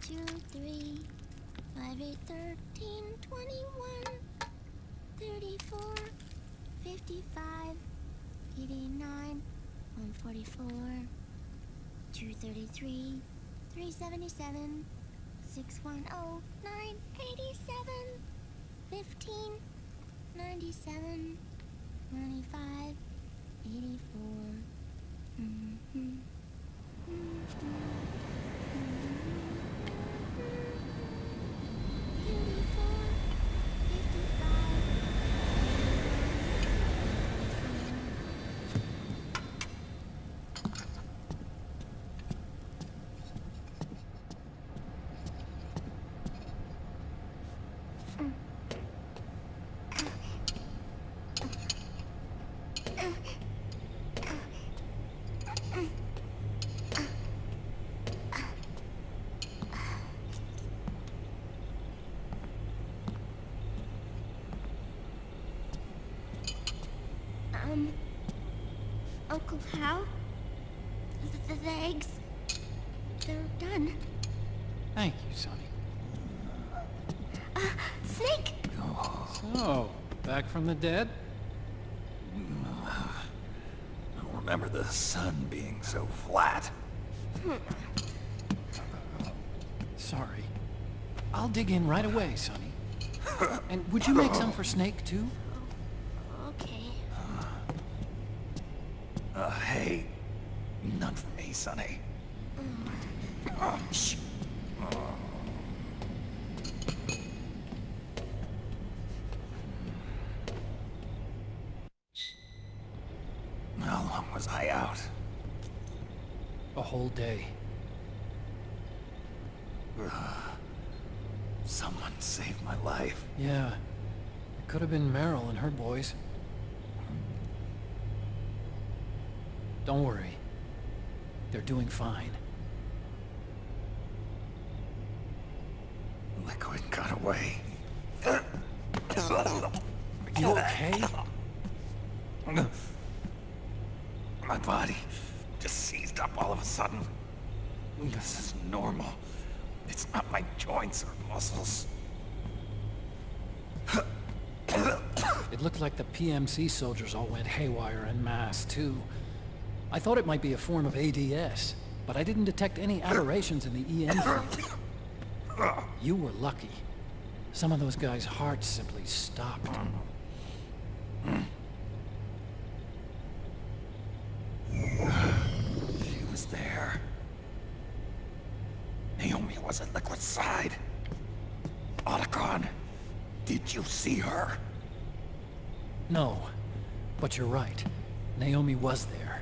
2, 3, 5, 8, 13, 21, 34, 55, 89, 144, 233, 377, 610, 987, 15, 97, 95, 84. Uncle Hal? The eggs? They're done. Thank you, Sonny. Snake! So, back from the dead? I don't remember the sun being so flat. Sorry. I'll dig in right away, Sonny. And would you make some for Snake, too? Okay. Hey, none for me, Sonny. Shh. How long was I out? A whole day. Someone saved my life. Yeah. It could have been Meryl and her boys. Don't worry. They're doing fine. Liquid got away. Are you okay? My body just seized up all of a sudden. This is normal. It's not my joints or muscles. It looked like the PMC soldiers all went haywire en masse, too. I thought it might be a form of ADS, but I didn't detect any aberrations in the EM field. You were lucky. Some of those guys' hearts simply stopped. She was there. Naomi was at Liquid's side. Otacon, did you see her? No, but you're right. Naomi was there.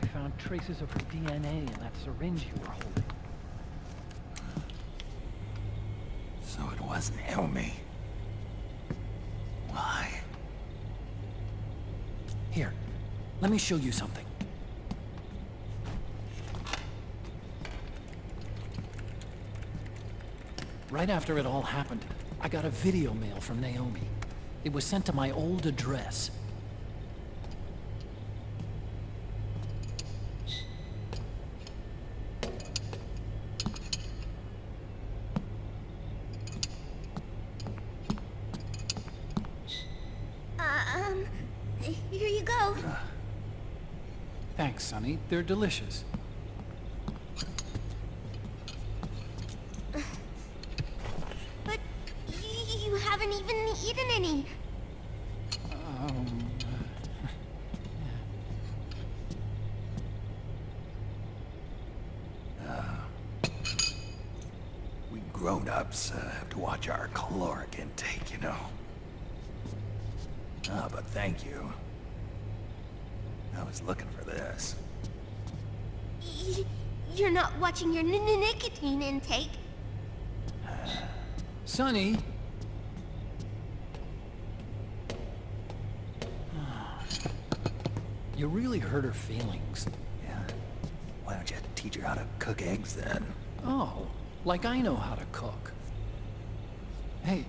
I found traces of her DNA in that syringe you were holding. So it was Naomi. Why? Here, let me show you something. Right after it all happened, I got a video mail from Naomi. It was sent to my old address. Here you go. Thanks, Sonny. They're delicious. But you haven't even eaten any. We grown-ups have to watch our caloric intake, you know. But thank you. I was looking for this. You're not watching your nicotine intake. Sonny! You really hurt her feelings. Yeah. Why don't you teach her how to cook eggs then? Oh, like I know how to cook. Hey,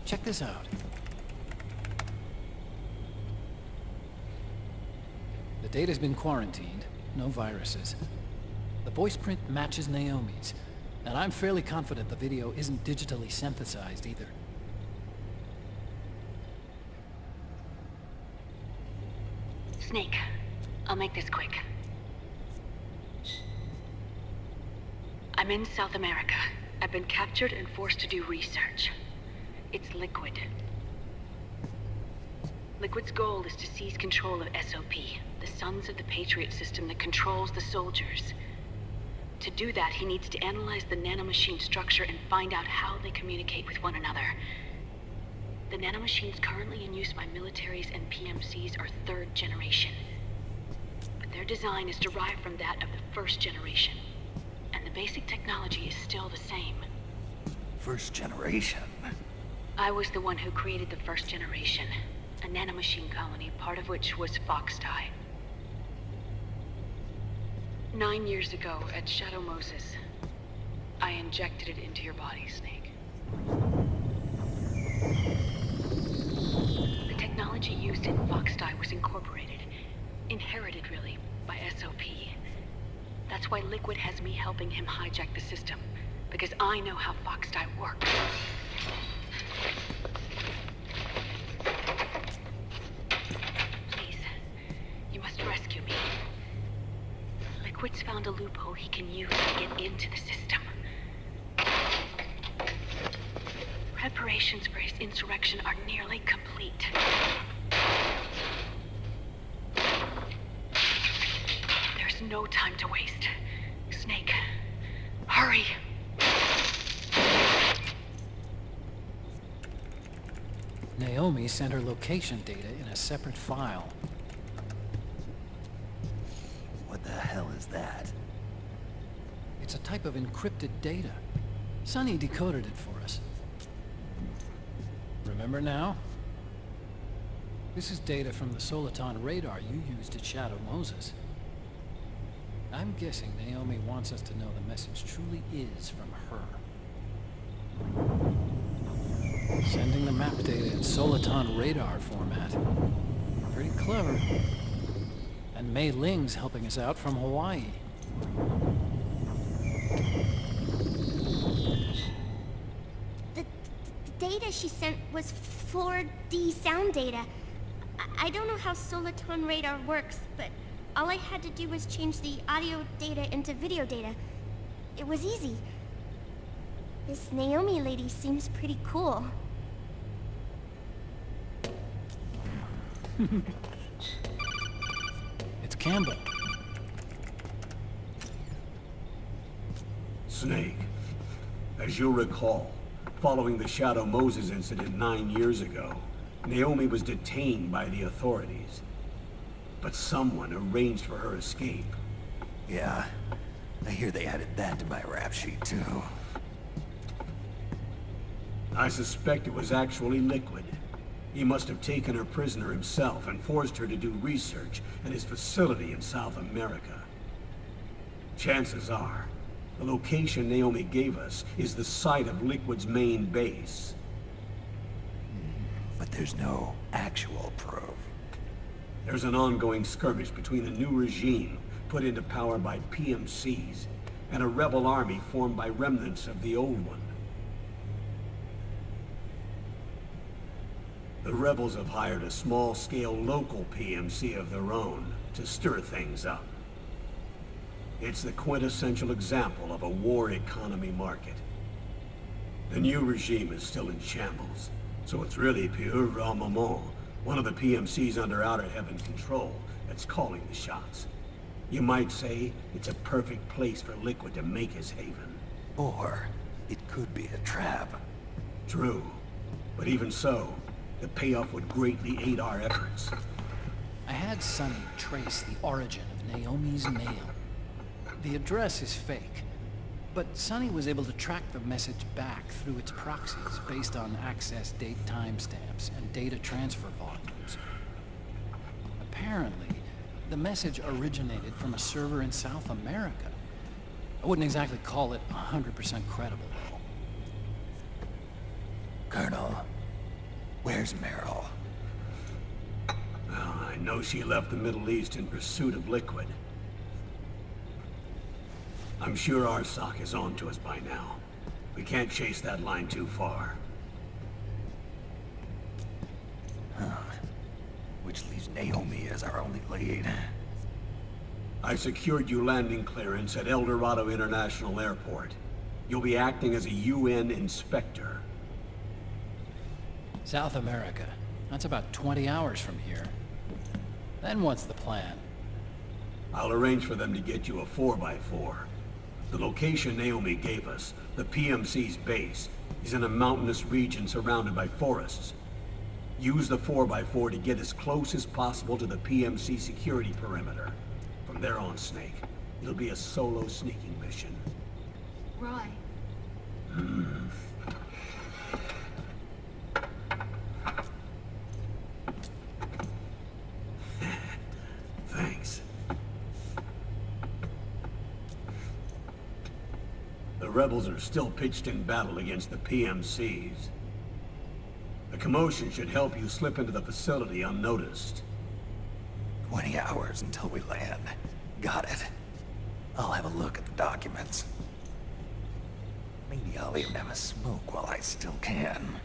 check this out. The data's been quarantined. No viruses. The voice print matches Naomi's, and I'm fairly confident the video isn't digitally synthesized either. Snake, I'll make this quick. I'm in South America. I've been captured and forced to do research. It's Liquid. Liquid's goal is to seize control of SOP, the Sons of the Patriot system that controls the soldiers. To do that, he needs to analyze the nanomachine structure and find out how they communicate with one another. The nanomachines currently in use by militaries and PMCs are third generation. But their design is derived from that of the first generation. And the basic technology is still the same. First generation? I was the one who created the first generation. A nanomachine colony, part of which was Foxdie. 9 years ago, at Shadow Moses, I injected it into your body, Snake. The technology used in Foxdie was incorporated, inherited really, by SOP. That's why Liquid has me helping him hijack the system, because I know how Foxdie works. Please, you must rescue me. Liquid's found a loophole he can use to get into the system. Preparations for his insurrection are nearly complete. There's no time to waste. Snake, hurry! Naomi sent her location data in a separate file. What the hell is that? It's a type of encrypted data. Sonny decoded it for us. Remember now? This is data from the Soliton radar you used at Shadow Moses. I'm guessing Naomi wants us to know the message truly is from her. Sending the map data in Soliton radar format. Pretty clever. And Mei Ling's helping us out from Hawaii. The data she sent was 4D sound data. I don't know how Soliton radar works, but all I had to do was change the audio data into video data. It was easy. This Naomi lady seems pretty cool. It's Campbell. Snake, as you'll recall, following the Shadow Moses incident 9 years ago, Naomi was detained by the authorities. But someone arranged for her escape. Yeah, I hear they added that to my rap sheet too. I suspect it was actually Liquid. He must have taken her prisoner himself and forced her to do research at his facility in South America. Chances are, the location Naomi gave us is the site of Liquid's main base. But there's no actual proof. There's an ongoing skirmish between a new regime put into power by PMCs and a rebel army formed by remnants of the old one. The rebels have hired a small-scale local PMC of their own to stir things up. It's the quintessential example of a war economy market. The new regime is still in shambles, so it's really Pure Moment, one of the PMCs under Outer Heaven control, that's calling the shots. You might say it's a perfect place for Liquid to make his haven. Or it could be a trap. True, but even so, the payoff would greatly aid our efforts. I had Sonny trace the origin of Naomi's mail. The address is fake, but Sonny was able to track the message back through its proxies based on access date timestamps and data transfer volumes. Apparently, the message originated from a server in South America. I wouldn't exactly call it 100% credible, though. Colonel, where's Meryl? Well, I know she left the Middle East in pursuit of Liquid. I'm sure Arsak is on to us by now. We can't chase that line too far. Which leaves Naomi as our only lead. I've secured you landing clearance at El Dorado International Airport. You'll be acting as a UN inspector. South America. That's about 20 hours from here. Then what's the plan? I'll arrange for them to get you a 4x4. The location Naomi gave us, the PMC's base, is in a mountainous region surrounded by forests. Use the 4x4 to get as close as possible to the PMC security perimeter. From there on, Snake, it'll be a solo sneaking mission. Roy. Thanks. The rebels are still pitched in battle against the PMCs. The commotion should help you slip into the facility unnoticed. 20 hours until we land. Got it. I'll have a look at the documents. Maybe I'll even have a smoke while I still can.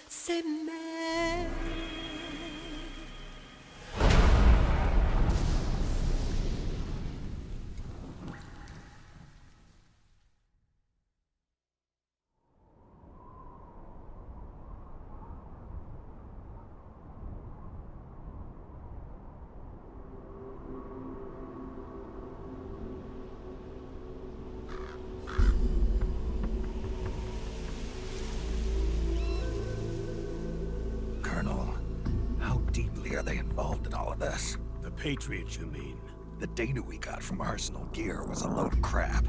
C'est mère. Colonel, how deeply are they involved in all of this? The Patriots, you mean? The data we got from Arsenal Gear was a load of crap.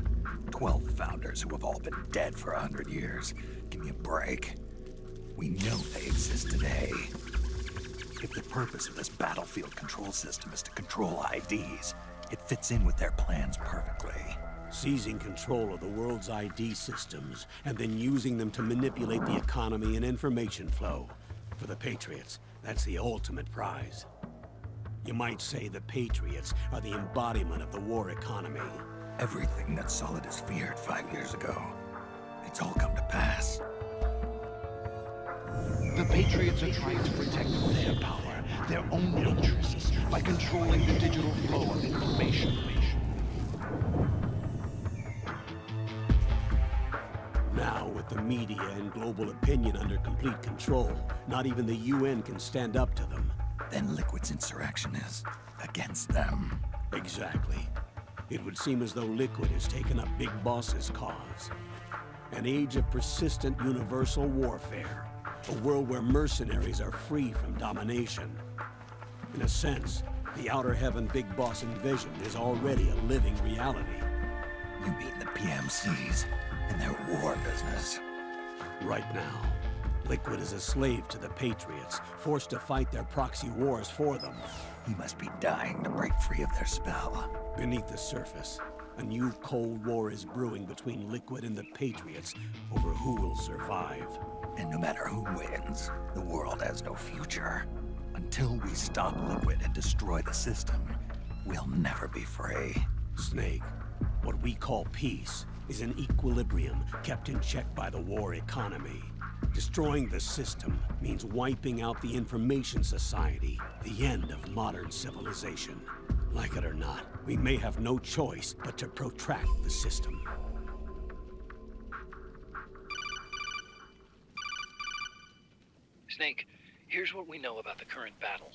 12 founders who have all been dead for 100 years. Give me a break. We know they exist today. If the purpose of this battlefield control system is to control IDs, it fits in with their plans perfectly. Seizing control of the world's ID systems, and then using them to manipulate the economy and information flow. For the Patriots, that's the ultimate prize. You might say the Patriots are the embodiment of the war economy. Everything that Solidus feared 5 years ago, it's all come to pass. The Patriots are trying to protect their power, their own interests, by controlling the digital flow of information. Now, with the media and global opinion under complete control, not even the UN can stand up to them. Then Liquid's insurrection is against them. Exactly. It would seem as though Liquid has taken up Big Boss's cause. An age of persistent universal warfare. A world where mercenaries are free from domination. In a sense, the Outer Heaven Big Boss envisioned is already a living reality. You mean the PMCs and their war business? Right now, Liquid is a slave to the Patriots, forced to fight their proxy wars for them. He must be dying to break free of their spell. Beneath the surface, a new Cold War is brewing between Liquid and the Patriots over who will survive. And no matter who wins, the world has no future. Until we stop Liquid and destroy the system, we'll never be free. Snake, what we call peace is an equilibrium kept in check by the war economy. Destroying the system means wiping out the information society, the end of modern civilization. Like it or not, we may have no choice but to protract the system. Snake, Here's what we know about the current battle.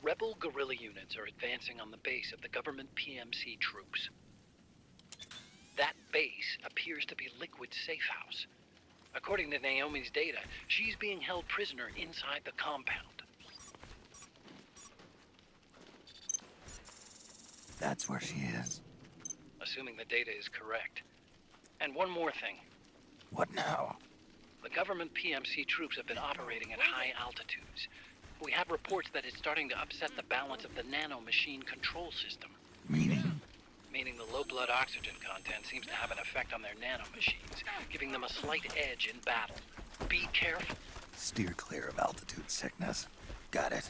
Rebel guerrilla units are advancing on the base of the government PMC troops. That base appears to be Liquid's safe house. According to Naomi's data, she's being held prisoner inside the compound. That's where she is. Assuming the data is correct. And one more thing. What now? The government PMC troops have been operating at high altitudes. We have reports that it's starting to upset the balance of the nanomachine control system. Meaning? Meaning the low blood oxygen content seems to have an effect on their nanomachines, giving them a slight edge in battle. Be careful. Steer clear of altitude sickness. Got it.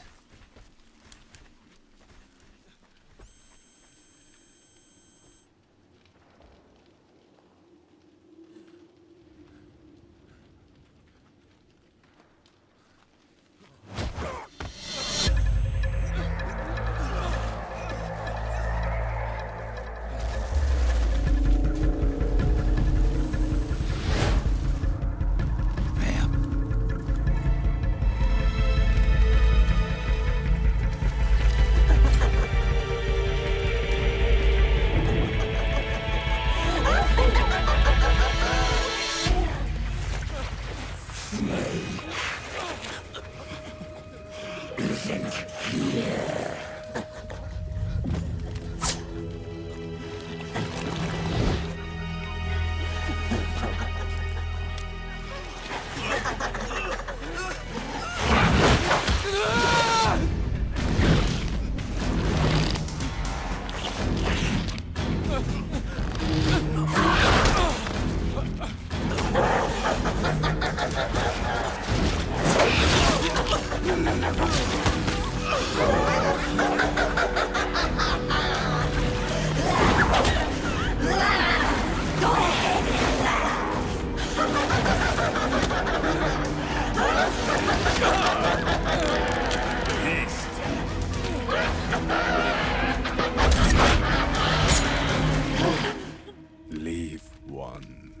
Leave one.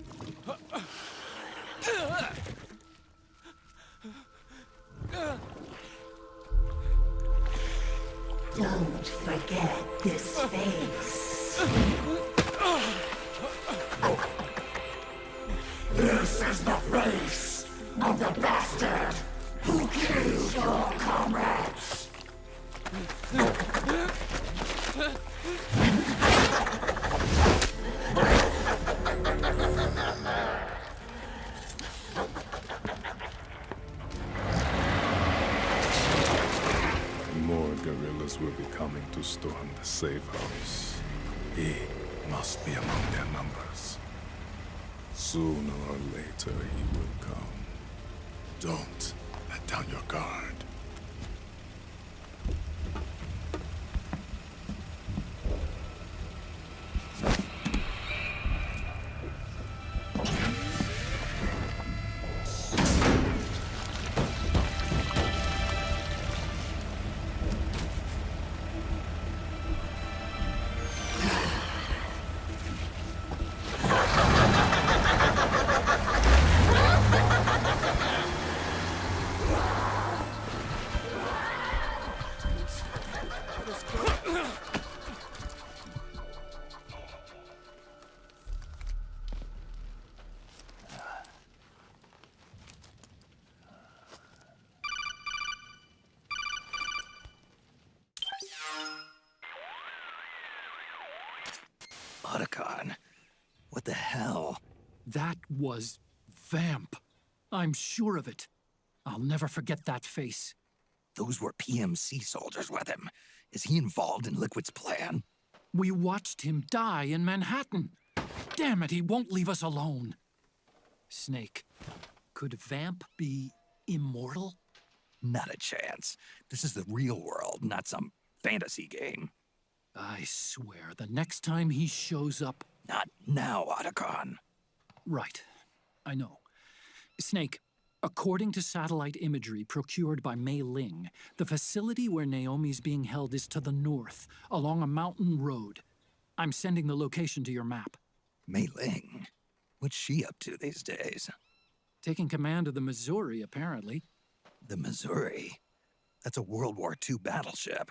Don't forget this face. This is the face of the bastard who killed your comrades. More guerrillas will be coming to storm the safe house. He must be among their numbers. Sooner or later he will come. Don't let down your guard. Otacon. What the hell? That was Vamp. I'm sure of it. I'll never forget that face. Those were PMC soldiers with him. Is he involved in Liquid's plan? We watched him die in Manhattan. Damn it, he won't leave us alone. Snake, could Vamp be immortal? Not a chance. This is the real world, not some fantasy game. I swear, the next time he shows up... Not now, Otacon. Right. I know. Snake, according to satellite imagery procured by Mei Ling, the facility where Naomi's being held is to the north, along a mountain road. I'm sending the location to your map. Mei Ling? What's she up to these days? Taking command of the Missouri, apparently. The Missouri? That's a World War II battleship.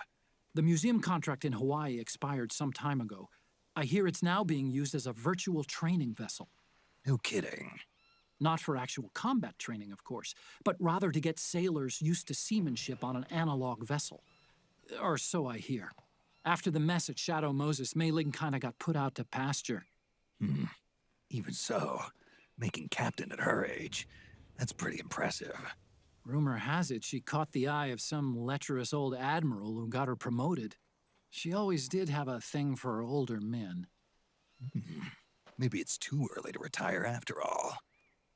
The museum contract in Hawaii expired some time ago. I hear it's now being used as a virtual training vessel. No kidding. Not for actual combat training, of course, but rather to get sailors used to seamanship on an analog vessel. Or so I hear. After the mess at Shadow Moses, Mei Ling kinda got put out to pasture. Even so, making captain at her age, that's pretty impressive. Rumor has it she caught the eye of some lecherous old admiral who got her promoted. She always did have a thing for older men. Maybe it's too early to retire after all.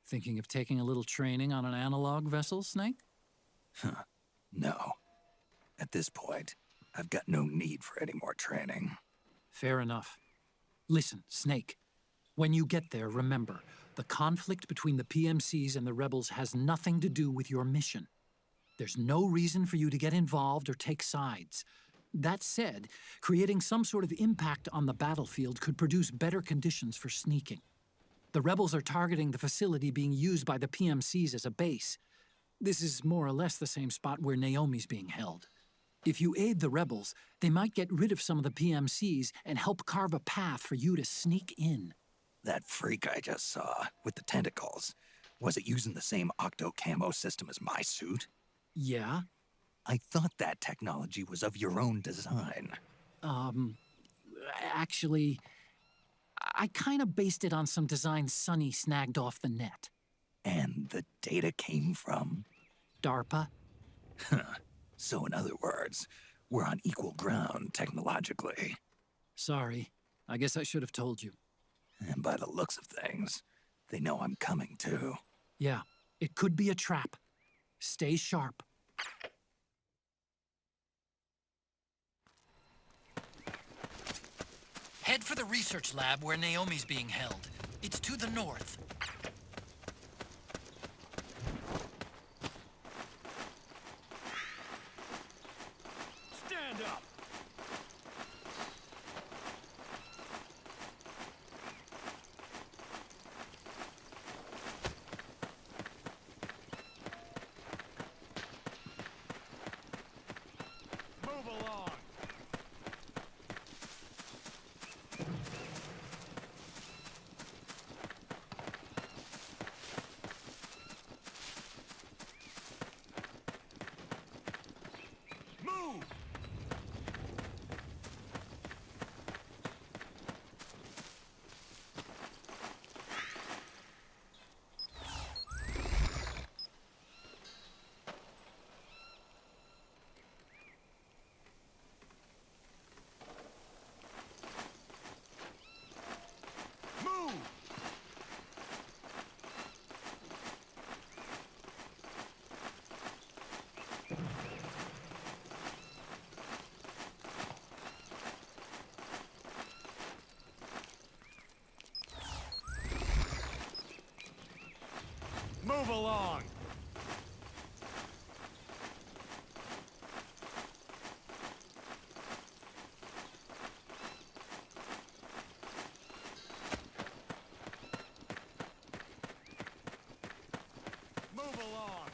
Thinking of taking a little training on an analog vessel, Snake? No. At this point, I've got no need for any more training. Fair enough. Listen, Snake. When you get there, remember, the conflict between the PMCs and the rebels has nothing to do with your mission. There's no reason for you to get involved or take sides. That said, creating some sort of impact on the battlefield could produce better conditions for sneaking. The rebels are targeting the facility being used by the PMCs as a base. This is more or less the same spot where Naomi's being held. If you aid the rebels, they might get rid of some of the PMCs and help carve a path for you to sneak in. That freak I just saw, with the tentacles, was it using the same octo-camo system as my suit? Yeah? I thought that technology was of your own design. Actually, I kinda based it on some designs Sonny snagged off the net. And the data came from? DARPA? So in other words, we're on equal ground technologically. Sorry. I guess I should have told you. And by the looks of things, they know I'm coming too. Yeah, it could be a trap. Stay sharp. Head for the research lab where Naomi's being held. It's to the north. Stand up! Move along! Move! Move! Move along! Move along!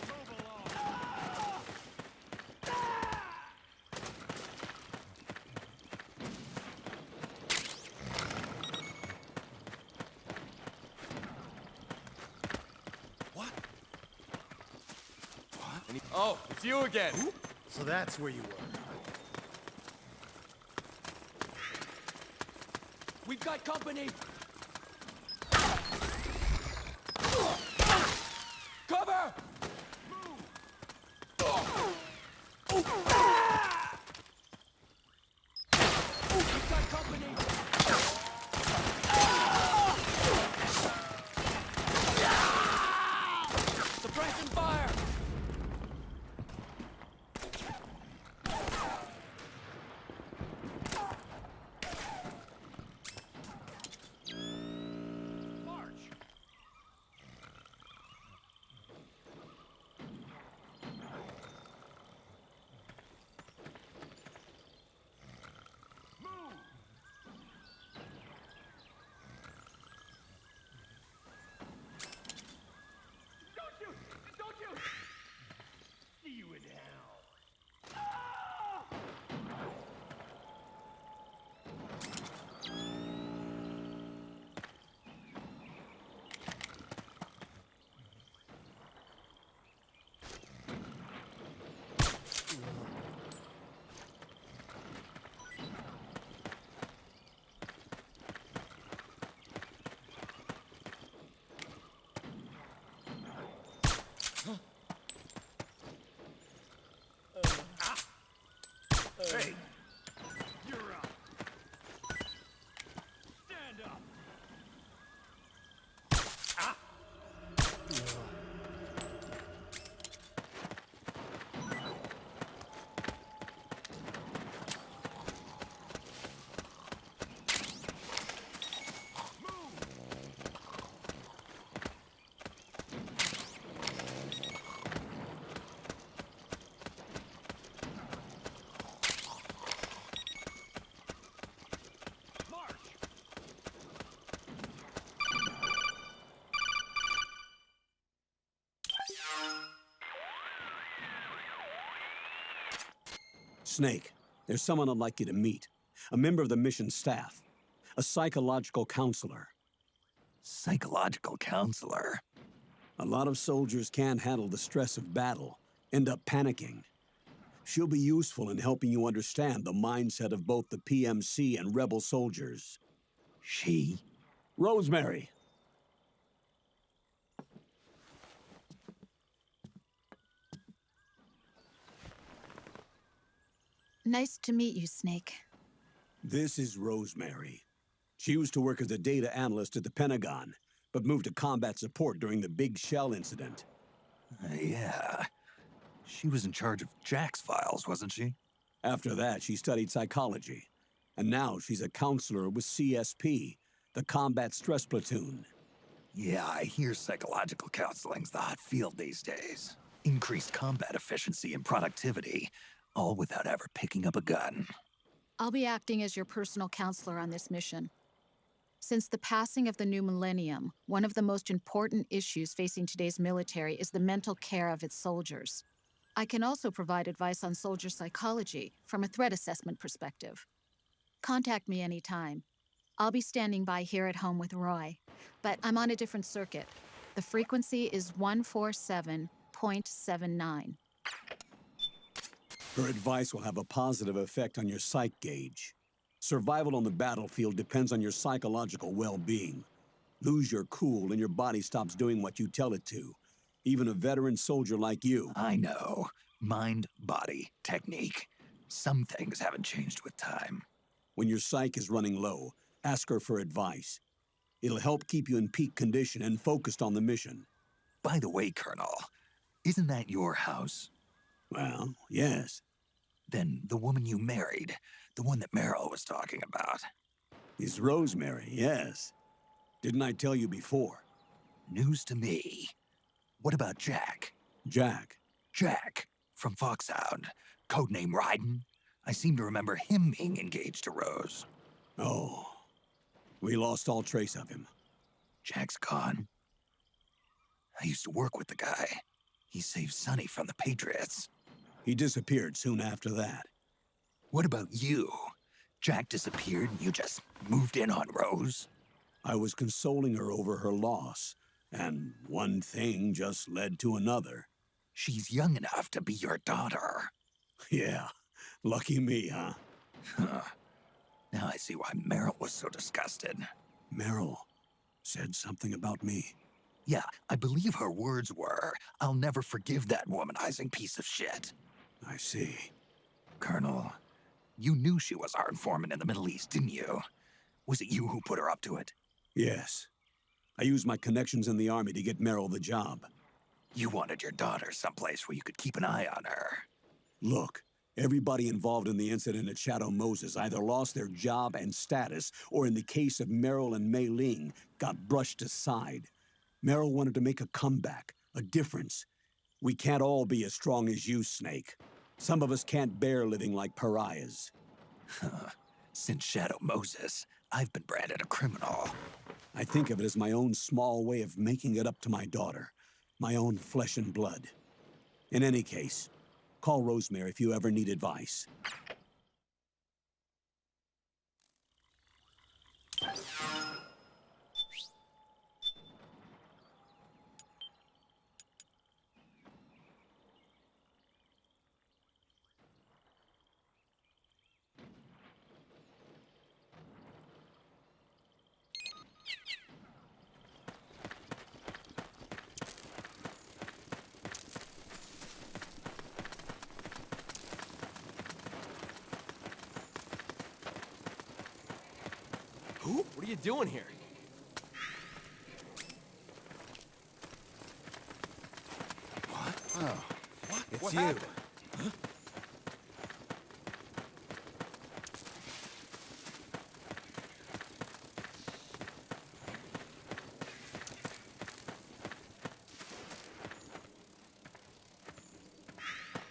Move along! What? Oh, it's you again. So that's where you were. We've got company. Cover! We've got company. Suppressing fire. March! Snake, there's someone I'd like you to meet. A member of the mission staff. A psychological counselor. Psychological counselor? A lot of soldiers can't handle the stress of battle, end up panicking. She'll be useful in helping you understand the mindset of both the PMC and rebel soldiers. She? Rosemary. Nice to meet you, Snake. This is Rosemary. She used to work as a data analyst at the Pentagon, but moved to combat support during the Big Shell incident. Yeah. She was in charge of Jack's files, wasn't she? After that, she studied psychology. And now she's a counselor with CSP, the Combat Stress Platoon. Yeah, I hear psychological counseling's the hot field these days. Increased combat efficiency and productivity, all without ever picking up a gun. I'll be acting as your personal counselor on this mission. Since the passing of the new millennium, one of the most important issues facing today's military is the mental care of its soldiers. I can also provide advice on soldier psychology from a threat assessment perspective. Contact me anytime. I'll be standing by here at home with Roy, but I'm on a different circuit. The frequency is 147.79. Her advice will have a positive effect on your psych gauge. Survival on the battlefield depends on your psychological well-being. Lose your cool and your body stops doing what you tell it to. Even a veteran soldier like you. I know. Mind, body, technique. Some things haven't changed with time. When your psyche is running low, ask her for advice. It'll help keep you in peak condition and focused on the mission. By the way, Colonel, isn't that your house? Well, yes. Then the woman you married, the one that Meryl was talking about. Is Rosemary, yes. Didn't I tell you before? News to me. What about Jack? Jack? Jack, from Foxhound. Codename Raiden. I seem to remember him being engaged to Rose. Oh. We lost all trace of him. Jack's gone. I used to work with the guy. He saved Sonny from the Patriots. He disappeared soon after that. What about you? Jack disappeared and you just moved in on Rose? I was consoling her over her loss, and one thing just led to another. She's young enough to be your daughter. Yeah, lucky me, huh? Now I see why Meryl was so disgusted. Meryl said something about me. Yeah, I believe her words were, "I'll never forgive that womanizing piece of shit." I see. Colonel, you knew she was our informant in the Middle East, didn't you? Was it you who put her up to it? Yes. I used my connections in the army to get Meryl the job. You wanted your daughter someplace where you could keep an eye on her. Look, everybody involved in the incident at Shadow Moses either lost their job and status, or in the case of Meryl and Mei Ling, got brushed aside. Meryl wanted to make a comeback, a difference. We can't all be as strong as you, Snake. Some of us can't bear living like pariahs. Since Shadow Moses, I've been branded a criminal. I think of it as my own small way of making it up to my daughter. My own flesh and blood. In any case, call Rosemary if you ever need advice. What are you doing here? What? Oh. What? It's What you. happened? Huh?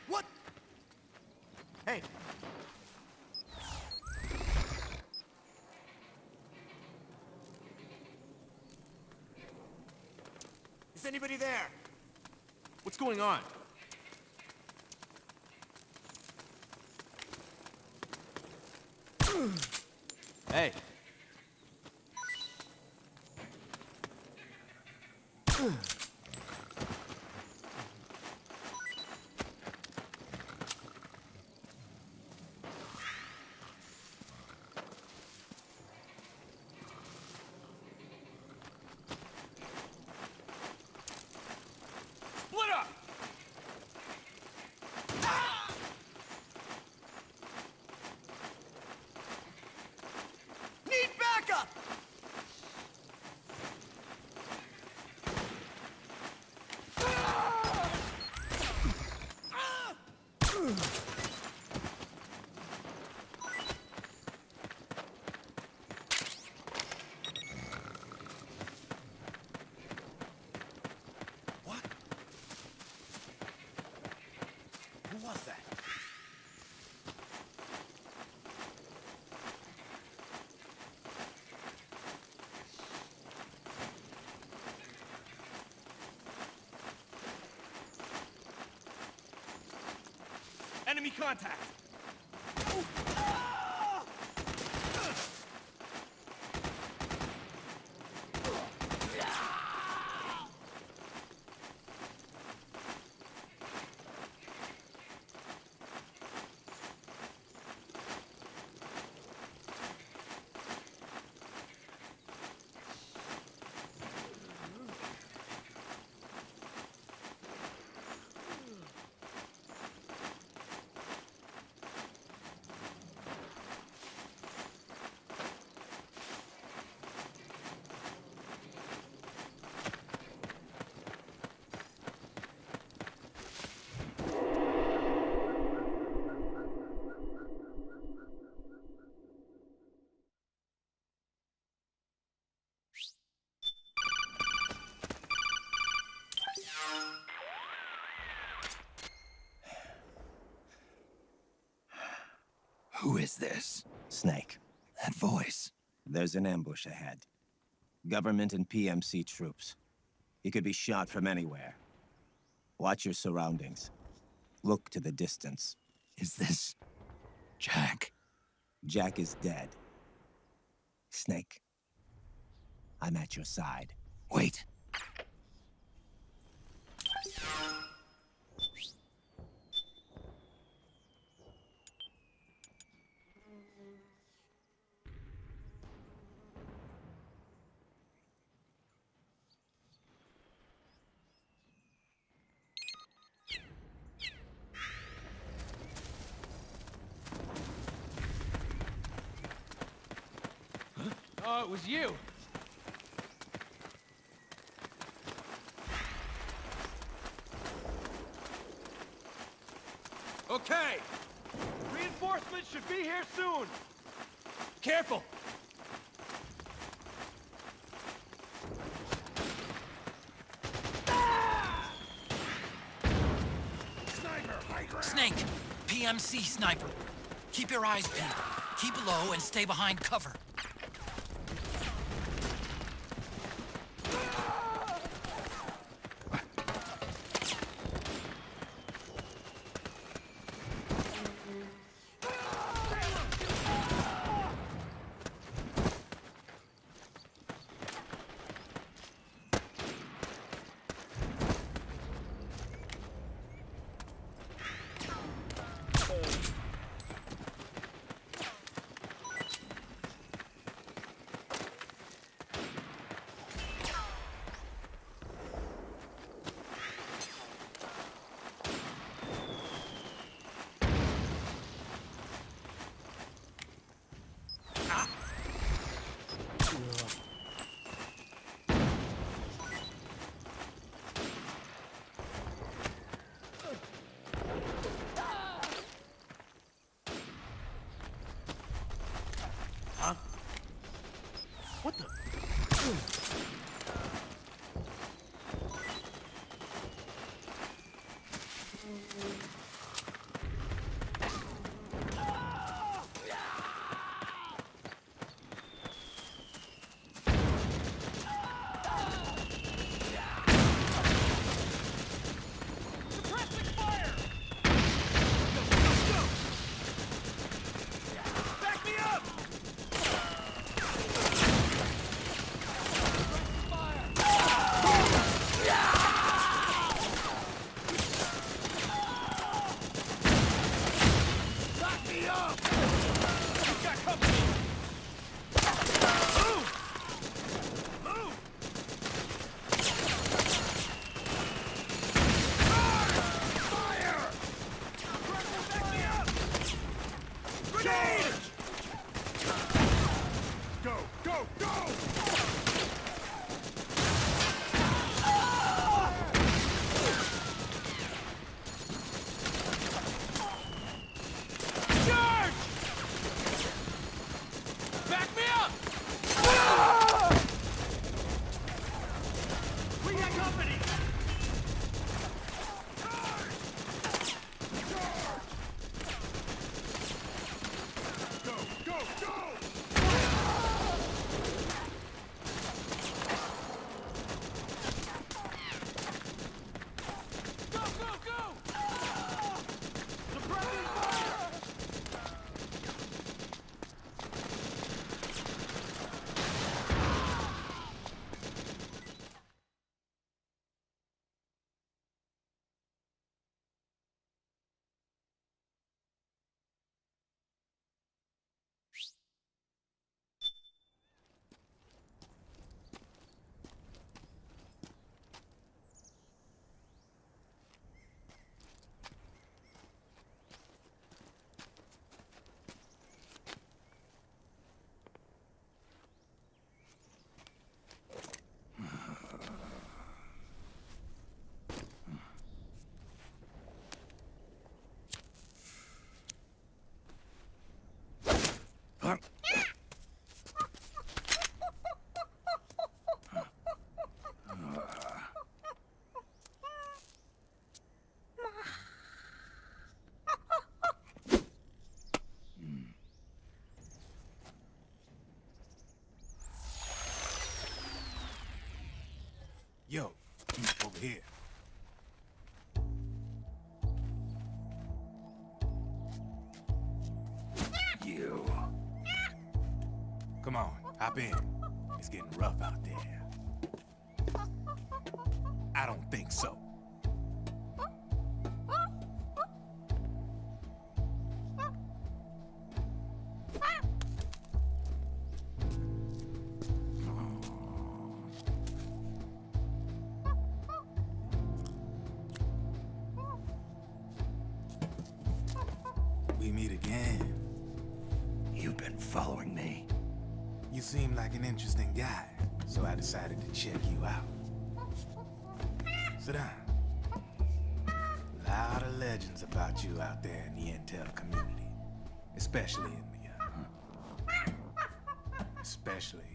What? Hey. Is anybody there? What's going on? Hey. Split up! Need backup! What? Who was that? Enemy contact! Who is this? Snake. That voice. There's an ambush ahead. Government and PMC troops. He could be shot from anywhere. Watch your surroundings. Look to the distance. Is this Jack? Jack is dead. Snake. I'm at your side. Wait. Oh, it was you. Okay! Reinforcements should be here soon! Careful! Snake, PMC sniper. Keep your eyes peeled. Keep low and stay behind cover. go, go! Suppressing fire! Yo, over here. You. Come on, hop in. It's getting rough out there. I don't think so. We meet again. You've been following me. You seem like an interesting guy, so I decided to check you out. Sit down. A lot of legends about you out there in the intel community, especially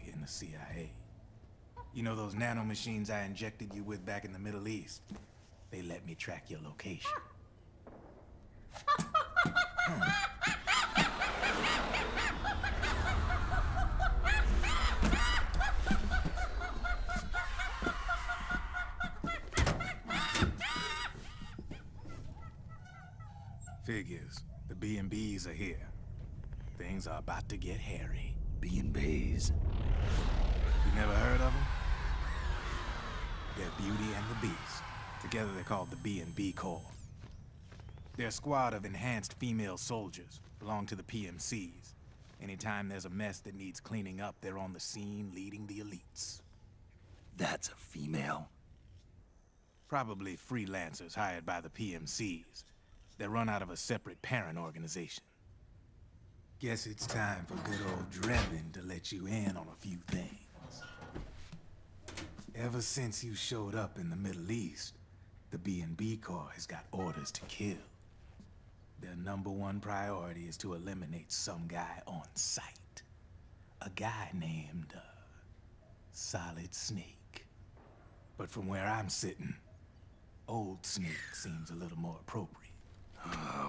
in the CIA. You know those nanomachines I injected you with back in the Middle East? They let me track your location. Figures. The B&Bs are here. Things are about to get hairy. B&Bs? You never heard of them? They're Beauty and the Beast. Together they're called the B&B Corps. They're a squad of enhanced female soldiers, belong to the PMCs. Anytime there's a mess that needs cleaning up, they're on the scene leading the elites. That's a female? Probably freelancers hired by the PMCs. They're run out of a separate parent organization. Guess it's time for good old Drebin to let you in on a few things. Ever since you showed up in the Middle East, the B&B Corps has got orders to kill. Their #1 priority is to eliminate some guy on sight. A guy named, Solid Snake. But from where I'm sitting, Old Snake seems a little more appropriate.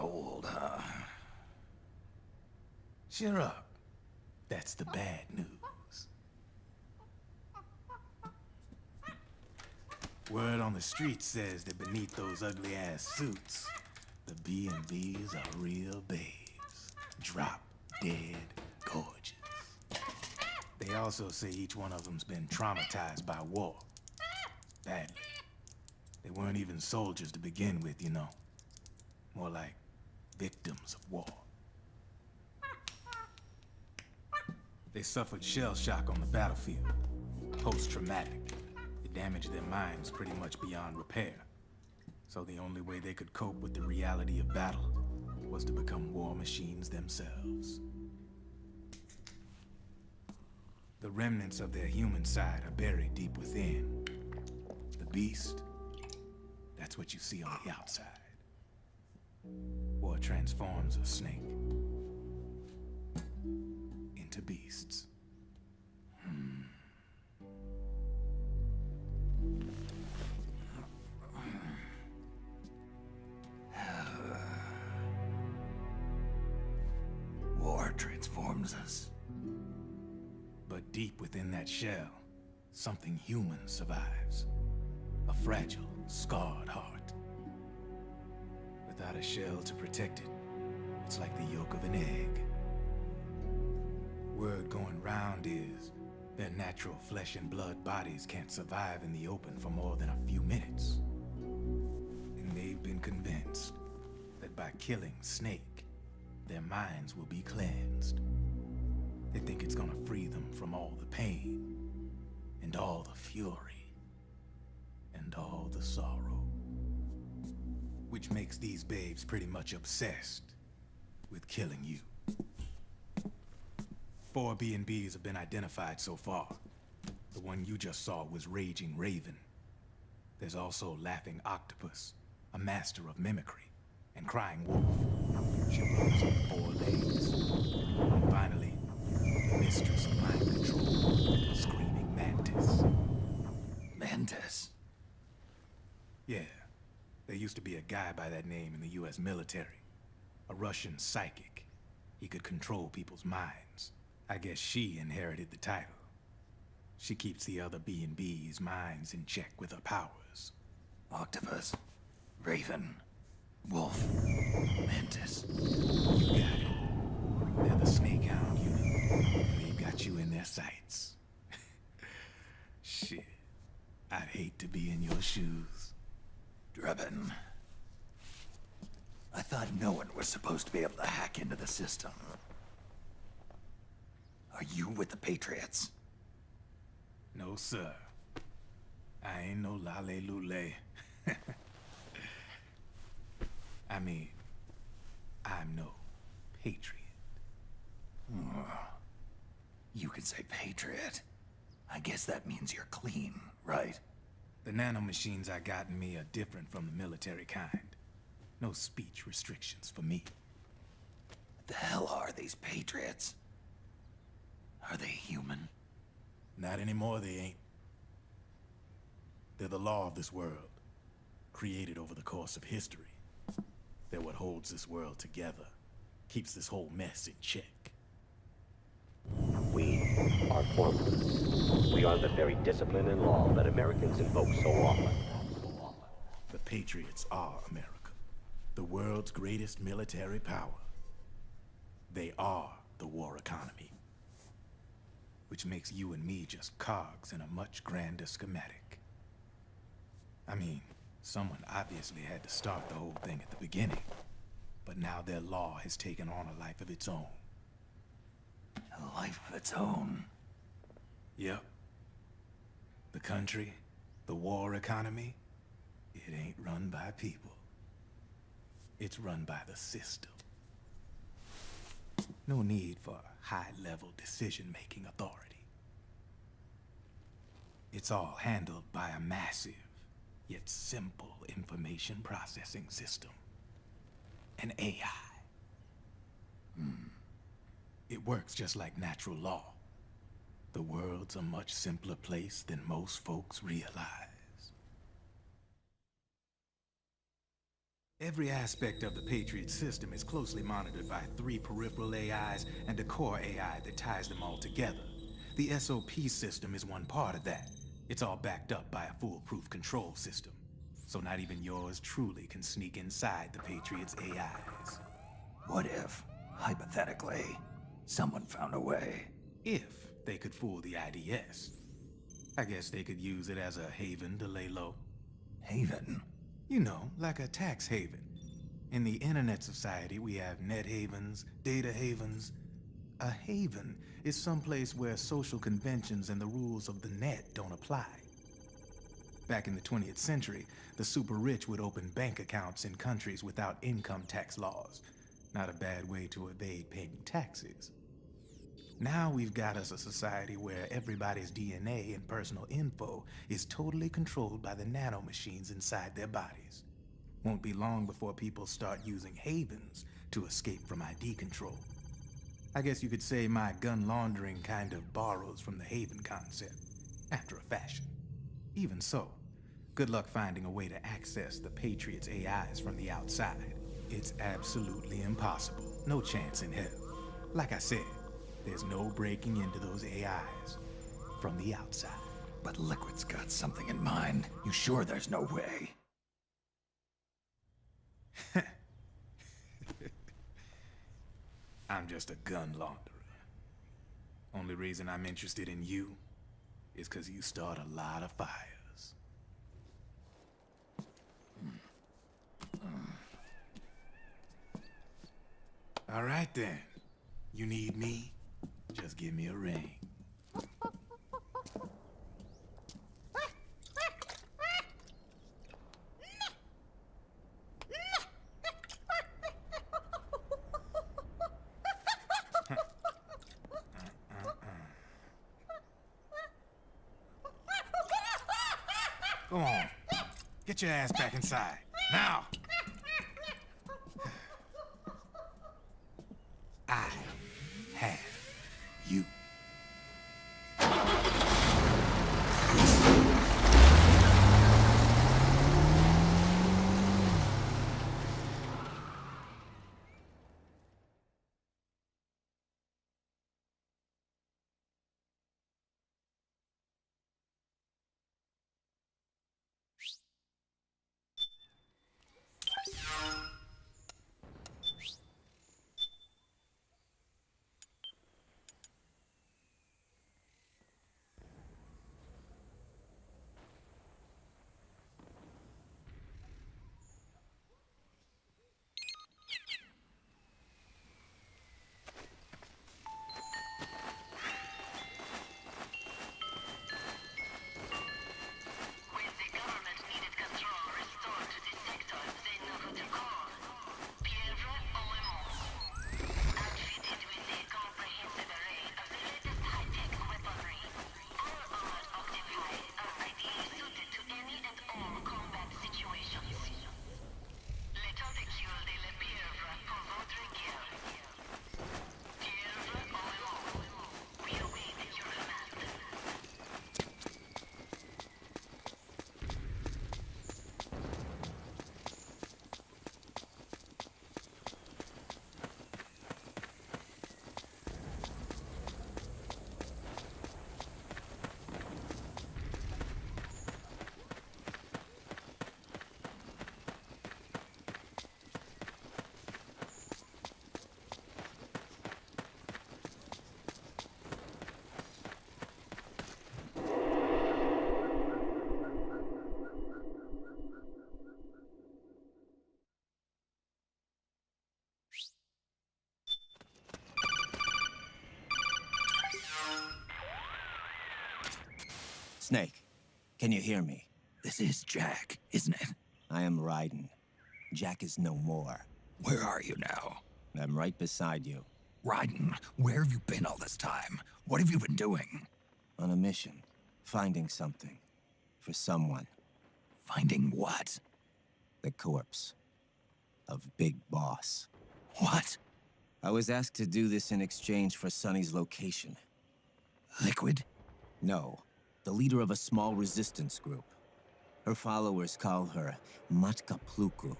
Old, huh? Cheer up. That's the bad news. Word on the street says that beneath those ugly-ass suits, the B&Bs are real babes. Drop dead gorgeous. They also say each one of them's been traumatized by war. Badly. They weren't even soldiers to begin with, you know. More like victims of war. They suffered shell shock on the battlefield. Post-traumatic. It damaged their minds pretty much beyond repair. So the only way they could cope with the reality of battle was to become war machines themselves. The remnants of their human side are buried deep within. The beast, that's what you see on the outside. War transforms a snake into beasts. War transforms us. But deep within that shell, something human survives. A fragile, scarred heart. without a shell to protect it. It's like the yolk of an egg. Word going round is their natural flesh and blood bodies can't survive in the open for more than a few minutes. And they've been convinced that by killing Snake, their minds will be cleansed. They think it's gonna free them from all the pain, and all the fury, and all the sorrow. Which makes these babes pretty much obsessed with killing you. 4 B&Bs have been identified so far. The one you just saw was Raging Raven. There's also Laughing Octopus, a master of mimicry, and Crying Wolf. She runs on 4 legs. And finally, the mistress of mind control, Screaming Mantis. Mantis? Yeah. There used to be a guy by that name in the US military. A Russian psychic. He could control people's minds. I guess she inherited the title. She keeps the other B&B's minds in check with her powers. Octopus, Raven, Wolf, Mantis. You got it. They're the Snakehound unit, and they've got you in their sights. Shit. I'd hate to be in your shoes. Drebin. I thought no one was supposed to be able to hack into the system. Are you with the Patriots? No, sir. I ain't no lale-lule. I mean, I'm no patriot. You can say patriot. I guess that means you're clean, right? The nanomachines I got in me are different from the military kind. No speech restrictions for me. What the hell are these Patriots? Are they human? Not anymore, they ain't. They're the law of this world, created over the course of history. They're what holds this world together, keeps this whole mess in check. We are formless. We are the very discipline and law that Americans invoke so often. The Patriots are America, the world's greatest military power. They are the war economy. Which makes you and me just cogs in a much grander schematic. I mean, someone obviously had to start the whole thing at the beginning. But now their law has taken on a life of its own. A life of its own? Yep. The country, the war economy, it ain't run by people. It's run by the system. No need for high-level decision-making authority. It's all handled by a massive, yet simple information processing system. An AI. It works just like natural law. The world's a much simpler place than most folks realize. Every aspect of the Patriot system is closely monitored by 3 peripheral AIs and a core AI that ties them all together. The SOP system is one part of that. It's all backed up by a foolproof control system. So not even yours truly can sneak inside the Patriots' AIs. What if, hypothetically, someone found a way? If they could fool the IDS. I guess they could use it as a haven to lay low. Haven? You know, like a tax haven. In the internet society, we have net havens, data havens. A haven is someplace where social conventions and the rules of the net don't apply. Back in the 20th century, the super rich would open bank accounts in countries without income tax laws. Not a bad way to evade paying taxes. Now we've got us a society where everybody's DNA and personal info is totally controlled by the nanomachines inside their bodies. Won't be long before people start using havens to escape from ID control. I guess you could say my gun laundering kind of borrows from the haven concept, after a fashion. Even so, good luck finding a way to access the Patriots' AIs from the outside. It's absolutely impossible. No chance in hell. Like I said, there's no breaking into those AIs from the outside. But Liquid's got something in mind. You sure there's no way? I'm just a gun launderer. Only reason I'm interested in you is because you start a lot of fires. All right then. You need me? Just give me a ring. Go on. Get your ass back inside. Now! I have you. Snake, can you hear me? This is Jack, isn't it? I am Raiden. Jack is no more. Where are you now? I'm right beside you. Raiden, where have you been all this time? What have you been doing? On a mission. Finding something. For someone. Finding what? The corpse. Of Big Boss. What? I was asked to do this in exchange for Sonny's location. Liquid? No. The leader of a small resistance group. Her followers call her Matka Pluku.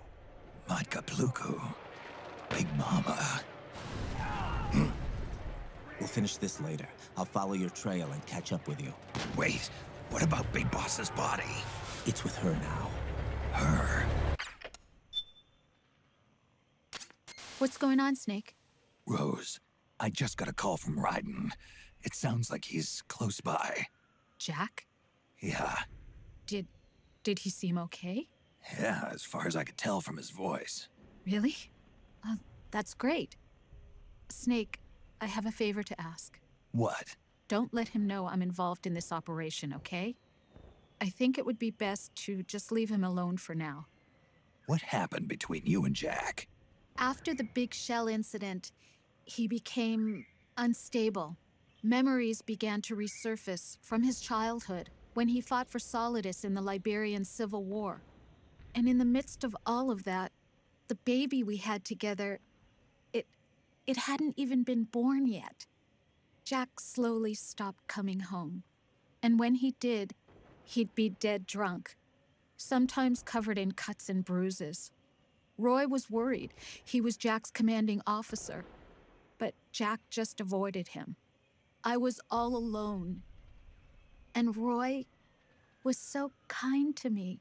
Matka Pluku? Big Mama. We'll finish this later. I'll follow your trail and catch up with you. Wait, what about Big Boss's body? It's with her now. Her? What's going on, Snake? Rose, I just got a call from Raiden. It sounds like he's close by. Jack? Yeah. Did he seem okay? Yeah, as far as I could tell from his voice. Really? That's great. Snake, I have a favor to ask. What? Don't let him know I'm involved in this operation, okay? I think it would be best to just leave him alone for now. What happened between you and Jack? After the Big Shell incident, he became unstable. Memories began to resurface from his childhood when he fought for Solidus in the Liberian Civil War. And in the midst of all of that, the baby we had together, it hadn't even been born yet. Jack slowly stopped coming home. And when he did, he'd be dead drunk, sometimes covered in cuts and bruises. Roy was worried. He was Jack's commanding officer. But Jack just avoided him. I was all alone. And Roy was so kind to me.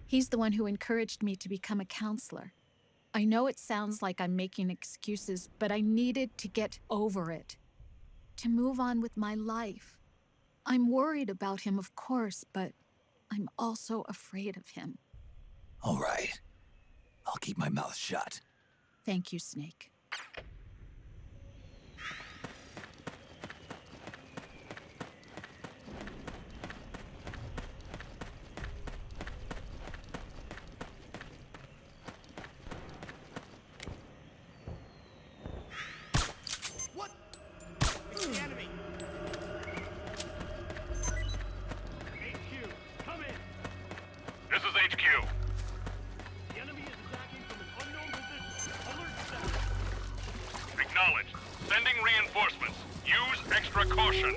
He's the one who encouraged me to become a counselor. I know it sounds like I'm making excuses, but I needed to get over it. To move on with my life. I'm worried about him, of course, but I'm also afraid of him. All right. I'll keep my mouth shut. Thank you, Snake. This is HQ. The enemy is attacking from an unknown position. Alert status. Acknowledged. Sending reinforcements. Use extra caution.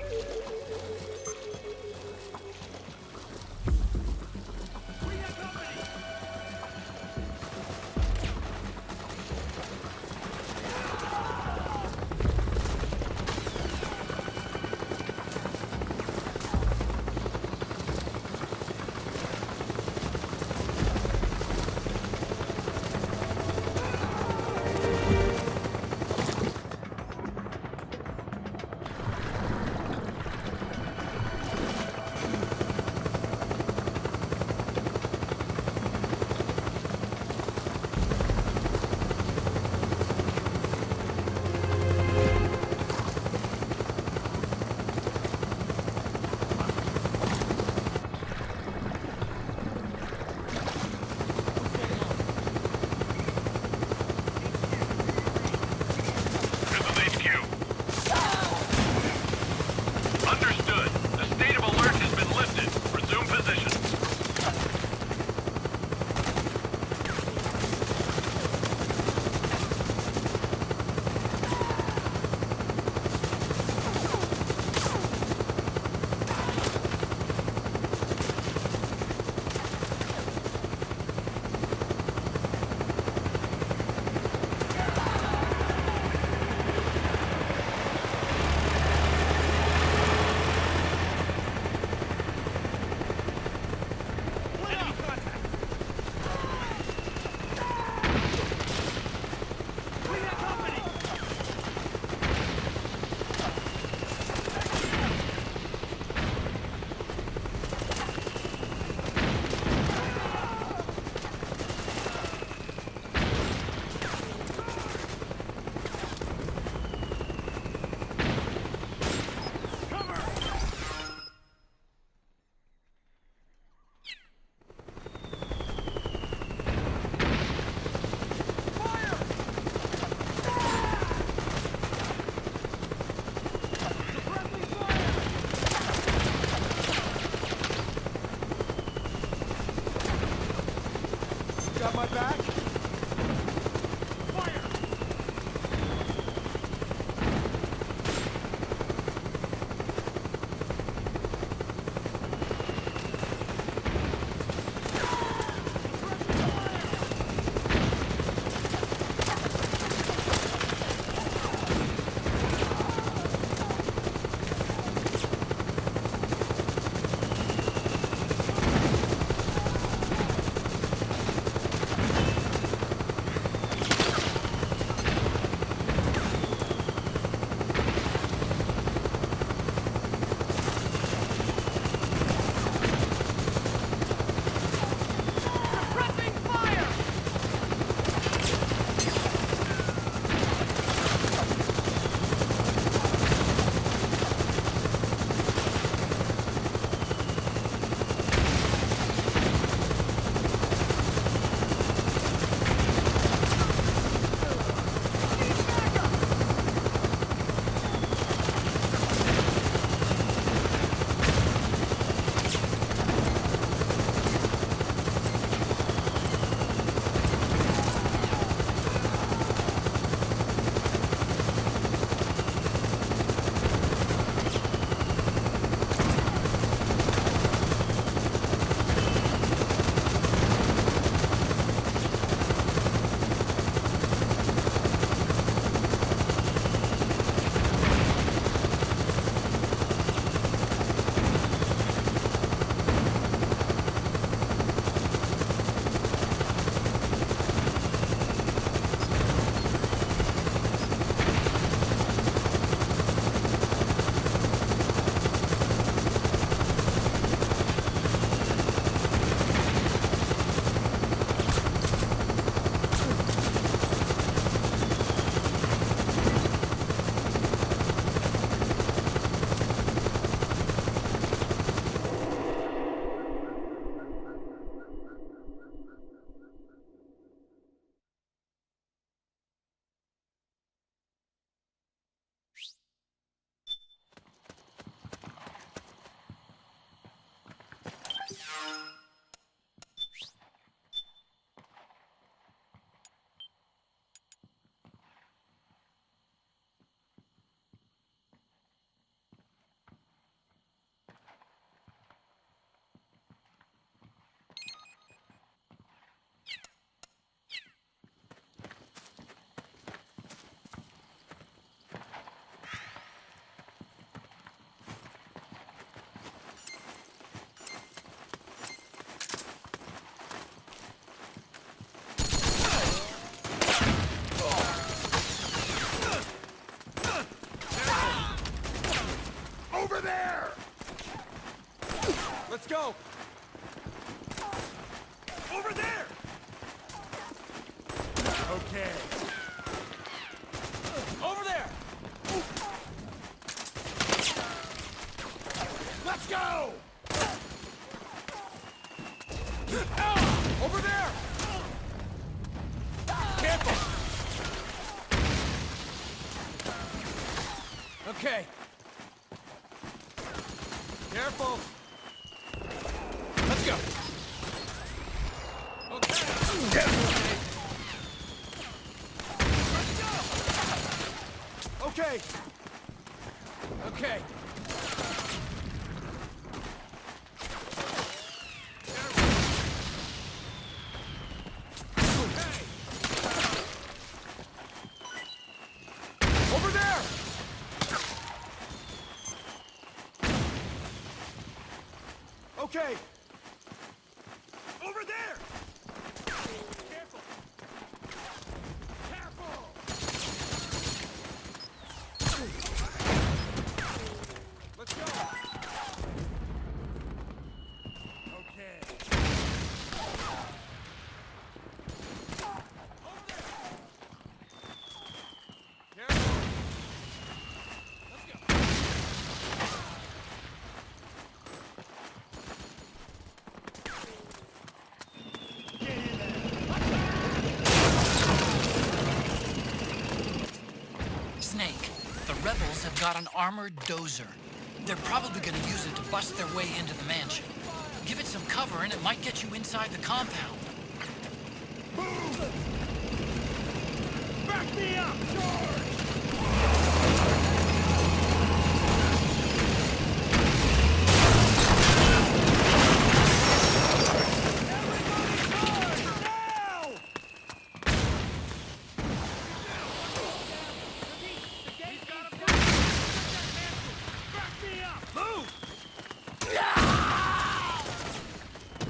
Got my back? Okay. Over there! Let's go! Over there! Careful! Okay. Careful! Let's go! Okay. Okay. Over there! Okay. Over there! Careful! Careful! Let's go! Okay. Over there! Careful! Let's go! Snake, the rebels have got an armored dozer. They're probably gonna use it to bust their way into the mansion. Give it some cover and it might get you inside the compound. Back me up! Charge!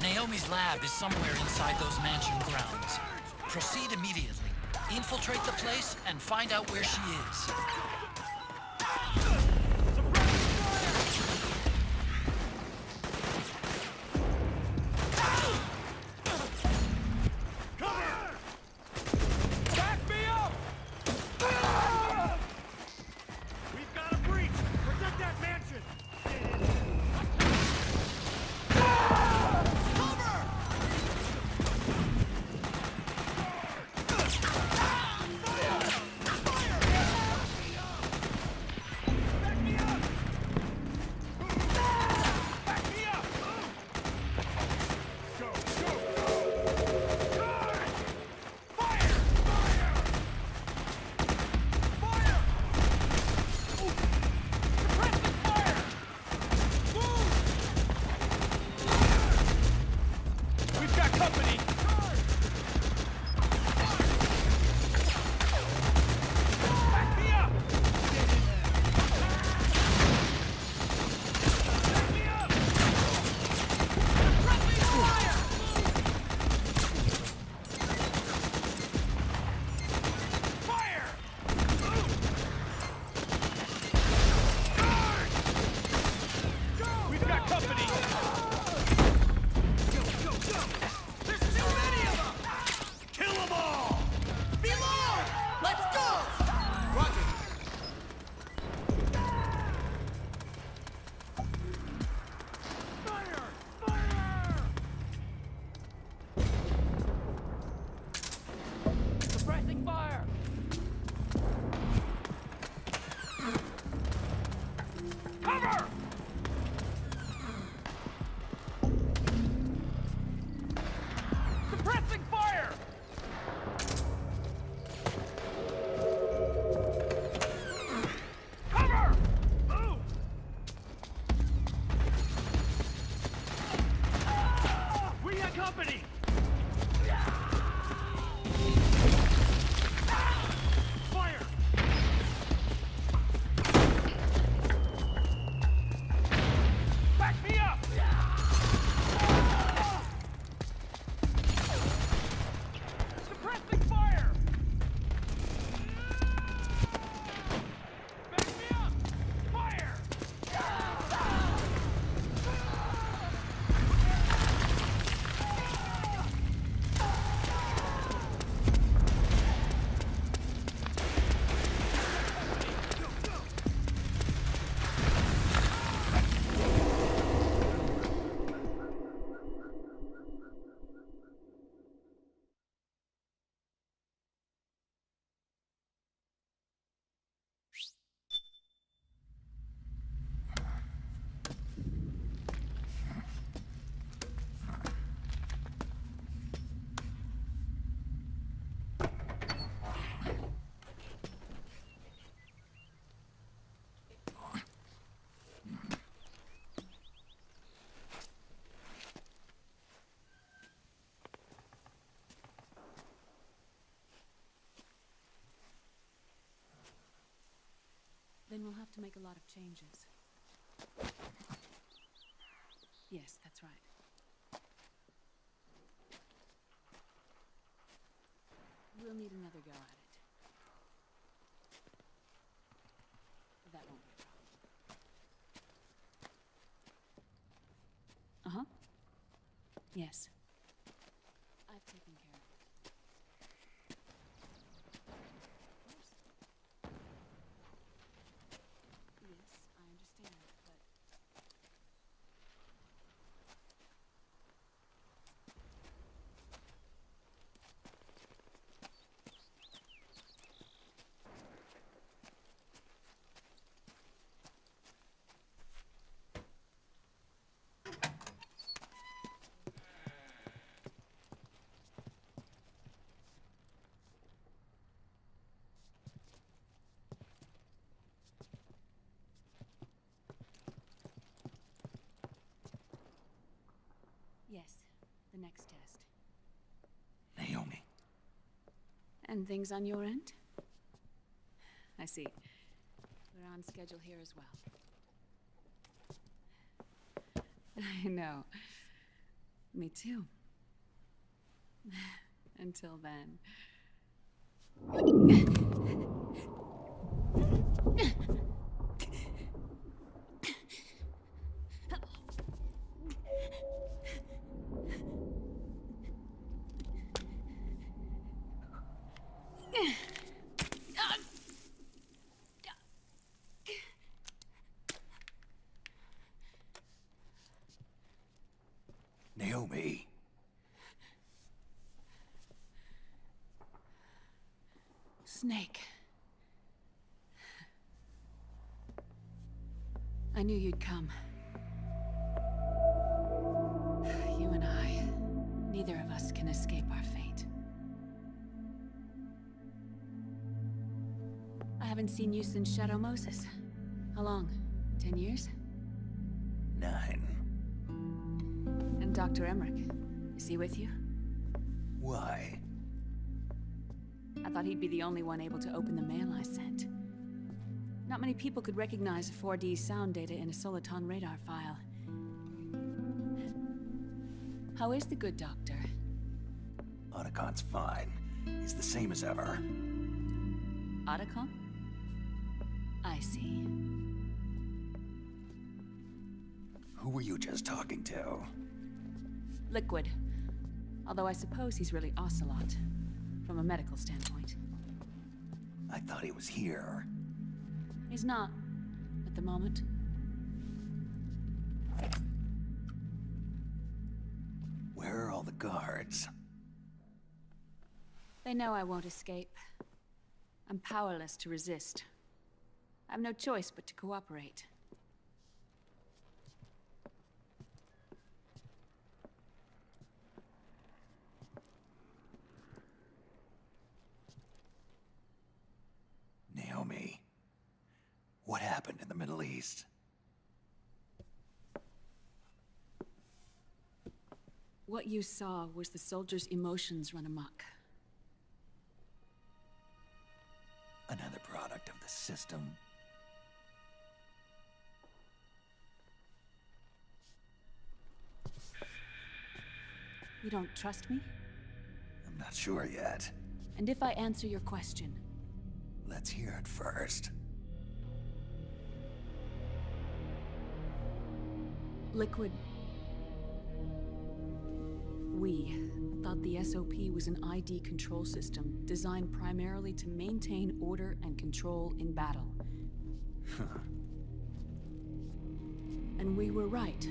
Naomi's lab is somewhere inside those mansion grounds. Proceed immediately. Infiltrate the place and find out where she is. Back me up! We've got a breach! Protect that mansion! We've got company! Back me up! We've got company! There's too many of them! Kill them all! Below! Let's go! Roger! Fire! Fire! Suppressing fire! Cover! Suppressing fire! Cover! Move! We got company! Fire! Back me up! Suppressing fire! Back me up! Fire! we'll have to make a lot of changes. Yes, that's right. We'll need another go at it. That won't be a problem. Uh-huh. Yes. I've taken care of it. Of course. Yes, I understand, but... Yes, the next test. Naomi. And things on your end? I see. We're on schedule here as well. I know. Me too. Until then. Naomi. Snake. I knew you'd come. You and I, neither of us can escape our fate. I haven't seen you since Shadow Moses. How long? 10 years? 9. And Dr. Emmerich, is he with you? Why? I thought he'd be the only one able to open the mail I sent. Not many people could recognize 4D sound data in a Soliton radar file. How is the good doctor? Otacon's fine. He's the same as ever. Otacon? I see. Who were you just talking to? Liquid. Although I suppose he's really Ocelot, from a medical standpoint. I thought he was here. He's not, at the moment. Where are all the guards? They know I won't escape. I'm powerless to resist. I have no choice but to cooperate. Naomi, what happened in the Middle East? What you saw was the soldiers' emotions run amok. Another product of the system. You don't trust me? I'm not sure yet. And if I answer your question? Let's hear it first. Liquid. We thought the SOP was an ID control system designed primarily to maintain order and control in battle. And we were right.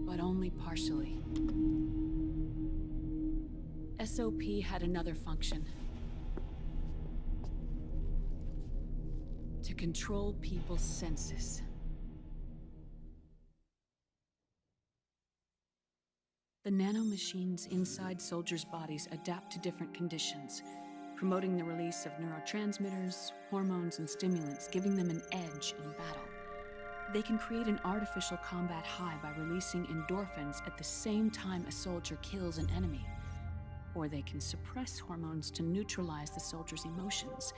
But only partially. SOP had another function. To control people's senses. The nanomachines inside soldiers' bodies adapt to different conditions, promoting the release of neurotransmitters, hormones, and stimulants, giving them an edge in battle. They can create an artificial combat high by releasing endorphins at the same time a soldier kills an enemy. Or they can suppress hormones to neutralize the soldiers' emotions,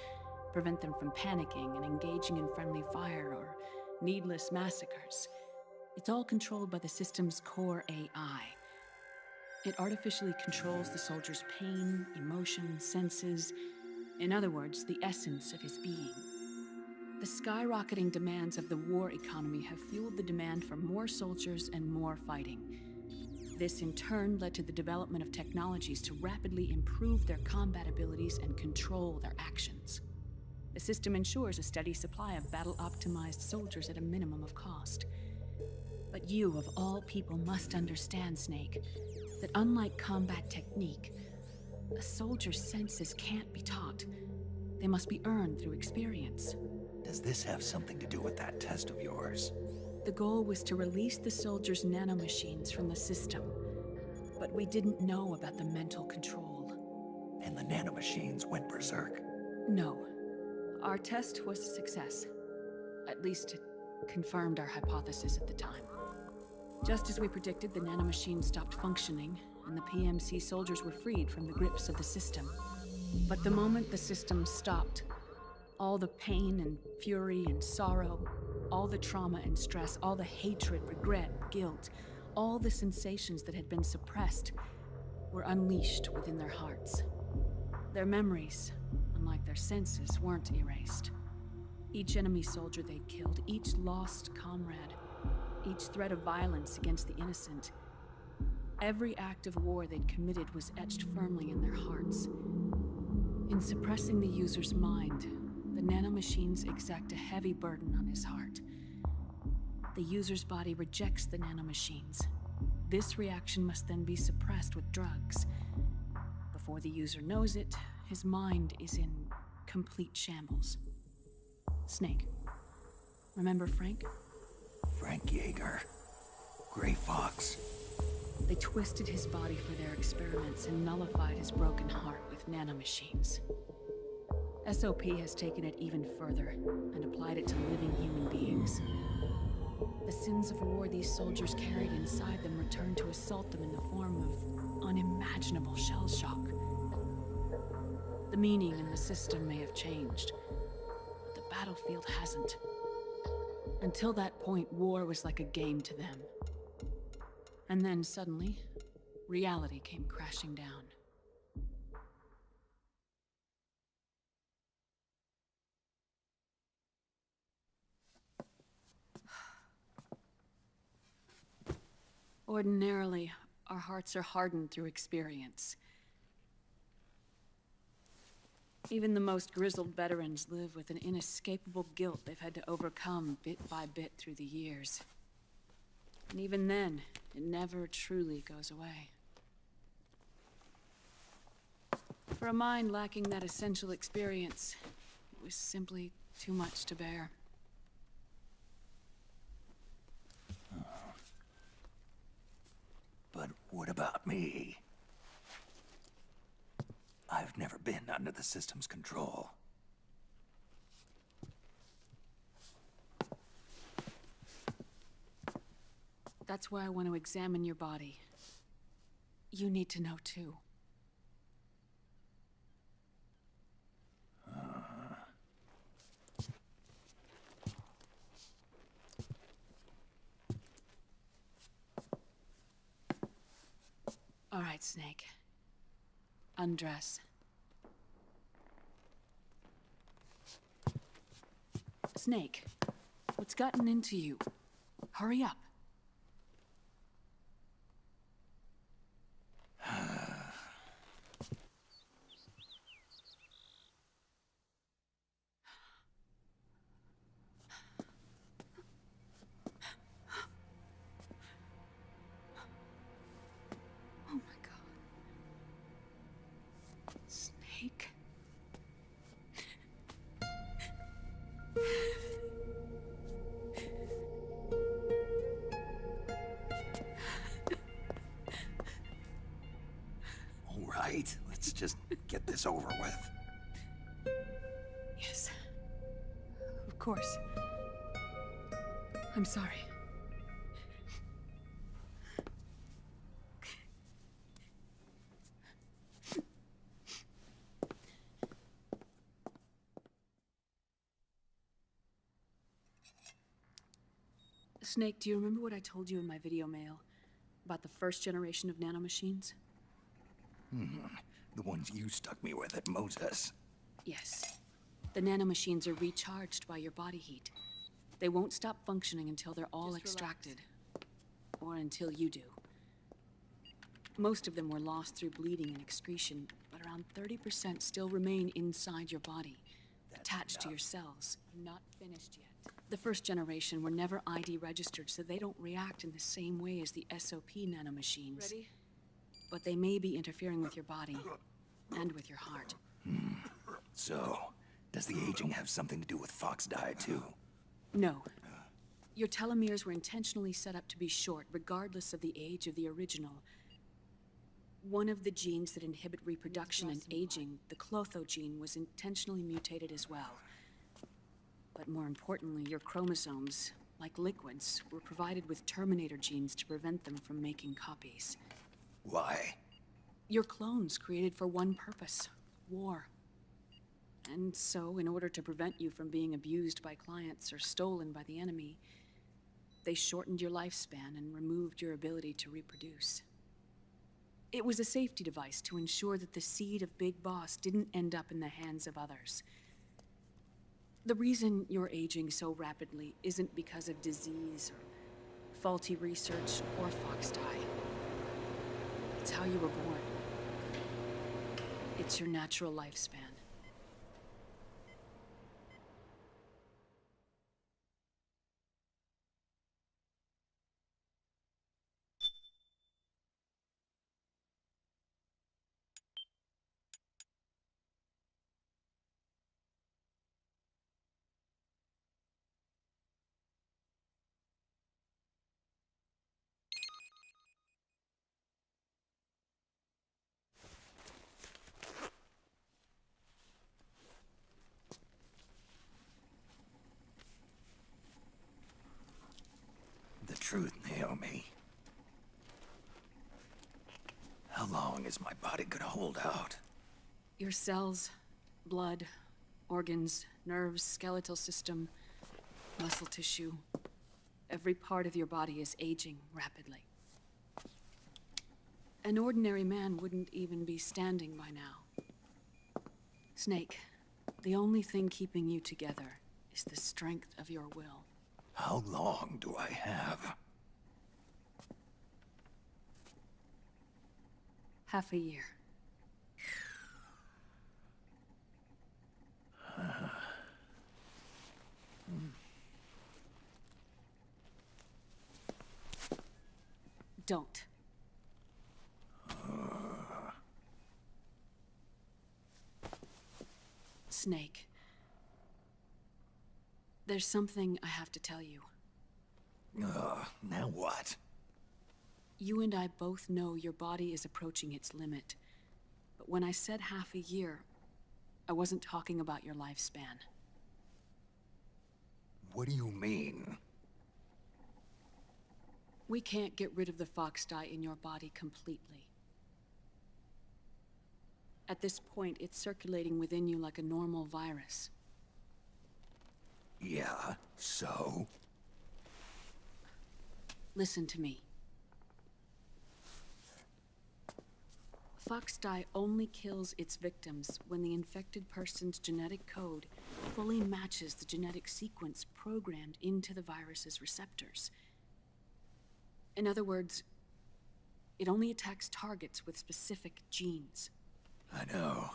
prevent them from panicking and engaging in friendly fire or needless massacres. It's all controlled by the system's core AI. It artificially controls the soldier's pain, emotion, senses. In other words, the essence of his being. The skyrocketing demands of the war economy have fueled the demand for more soldiers and more fighting. This in turn led to the development of technologies to rapidly improve their combat abilities and control their actions. The system ensures a steady supply of battle-optimized soldiers at a minimum of cost. But you, of all people, must understand, Snake, that unlike combat technique, a soldier's senses can't be taught. They must be earned through experience. Does this have something to do with that test of yours? The goal was to release the soldiers' nanomachines from the system, but we didn't know about the mental control. And the nanomachines went berserk? No. Our test was a success. At least it confirmed our hypothesis at the time. Just as we predicted, the nanomachines stopped functioning, and the PMC soldiers were freed from the grips of the system. But the moment the system stopped, all the pain and fury and sorrow, all the trauma and stress, all the hatred, regret, guilt, all the sensations that had been suppressed were unleashed within their hearts. Their memories, unlike their senses, weren't erased. Each enemy soldier they'd killed, each lost comrade, each threat of violence against the innocent, every act of war they'd committed was etched firmly in their hearts. In suppressing the user's mind, the nanomachines exact a heavy burden on his heart. The user's body rejects the nanomachines. This reaction must then be suppressed with drugs. Before the user knows it, his mind is in complete shambles. Snake. Remember Frank? Frank Yeager. Gray Fox. They twisted his body for their experiments and nullified his broken heart with nanomachines. SOP has taken it even further and applied it to living human beings. The sins of war these soldiers carried inside them returned to assault them in the form of unimaginable shell shock. The meaning in the system may have changed, but the battlefield hasn't. Until that point, war was like a game to them. And then suddenly, reality came crashing down. Ordinarily, our hearts are hardened through experience. Even the most grizzled veterans live with an inescapable guilt they've had to overcome bit by bit through the years. And even then, it never truly goes away. For a mind lacking that essential experience, it was simply too much to bear. But what about me? I've never been under the system's control. That's why I want to examine your body. You need to know too. All right, Snake. Undress. Snake, what's gotten into you? Hurry up. Oh my God. Snake. All right, let's just get this over with. Yes. Of course. I'm sorry. Snake, do you remember what I told you in my video mail about the first generation of nanomachines? The ones you stuck me with at Moses. Yes. The nanomachines are recharged by your body heat. They won't stop functioning until they're all extracted. Or until you do. Most of them were lost through bleeding and excretion, but around 30% still remain inside your body, attached to your cells. Not finished yet. The first generation were never ID registered, so they don't react in the same way as the SOP nanomachines. Ready? But they may be interfering with your body, and with your heart. So, does the aging have something to do with Fox die too? No. Your telomeres were intentionally set up to be short, regardless of the age of the original. One of the genes that inhibit reproduction and aging, the Clotho gene, was intentionally mutated as well. But more importantly, your chromosomes, like liquids, were provided with Terminator genes to prevent them from making copies. Why? Your clones created for one purpose: war. And so, in order to prevent you from being abused by clients or stolen by the enemy, they shortened your lifespan and removed your ability to reproduce. It was a safety device to ensure that the seed of Big Boss didn't end up in the hands of others. The reason you're aging so rapidly isn't because of disease or faulty research or Fox die. It's how you were born. It's your natural lifespan. The truth, Naomi. How long is my body gonna hold out? Your cells, blood, organs, nerves, skeletal system, muscle tissue. Every part of your body is aging rapidly. An ordinary man wouldn't even be standing by now. Snake, the only thing keeping you together is the strength of your will. How long do I have? Half a year. Don't. Snake. There's something I have to tell you. Now what? You and I both know your body is approaching its limit. But when I said half a year, I wasn't talking about your lifespan. What do you mean? We can't get rid of the Fox die in your body completely. At this point, it's circulating within you like a normal virus. Yeah, so? Listen to me. Fox die only kills its victims when the infected person's genetic code fully matches the genetic sequence programmed into the virus's receptors. In other words, it only attacks targets with specific genes. I know.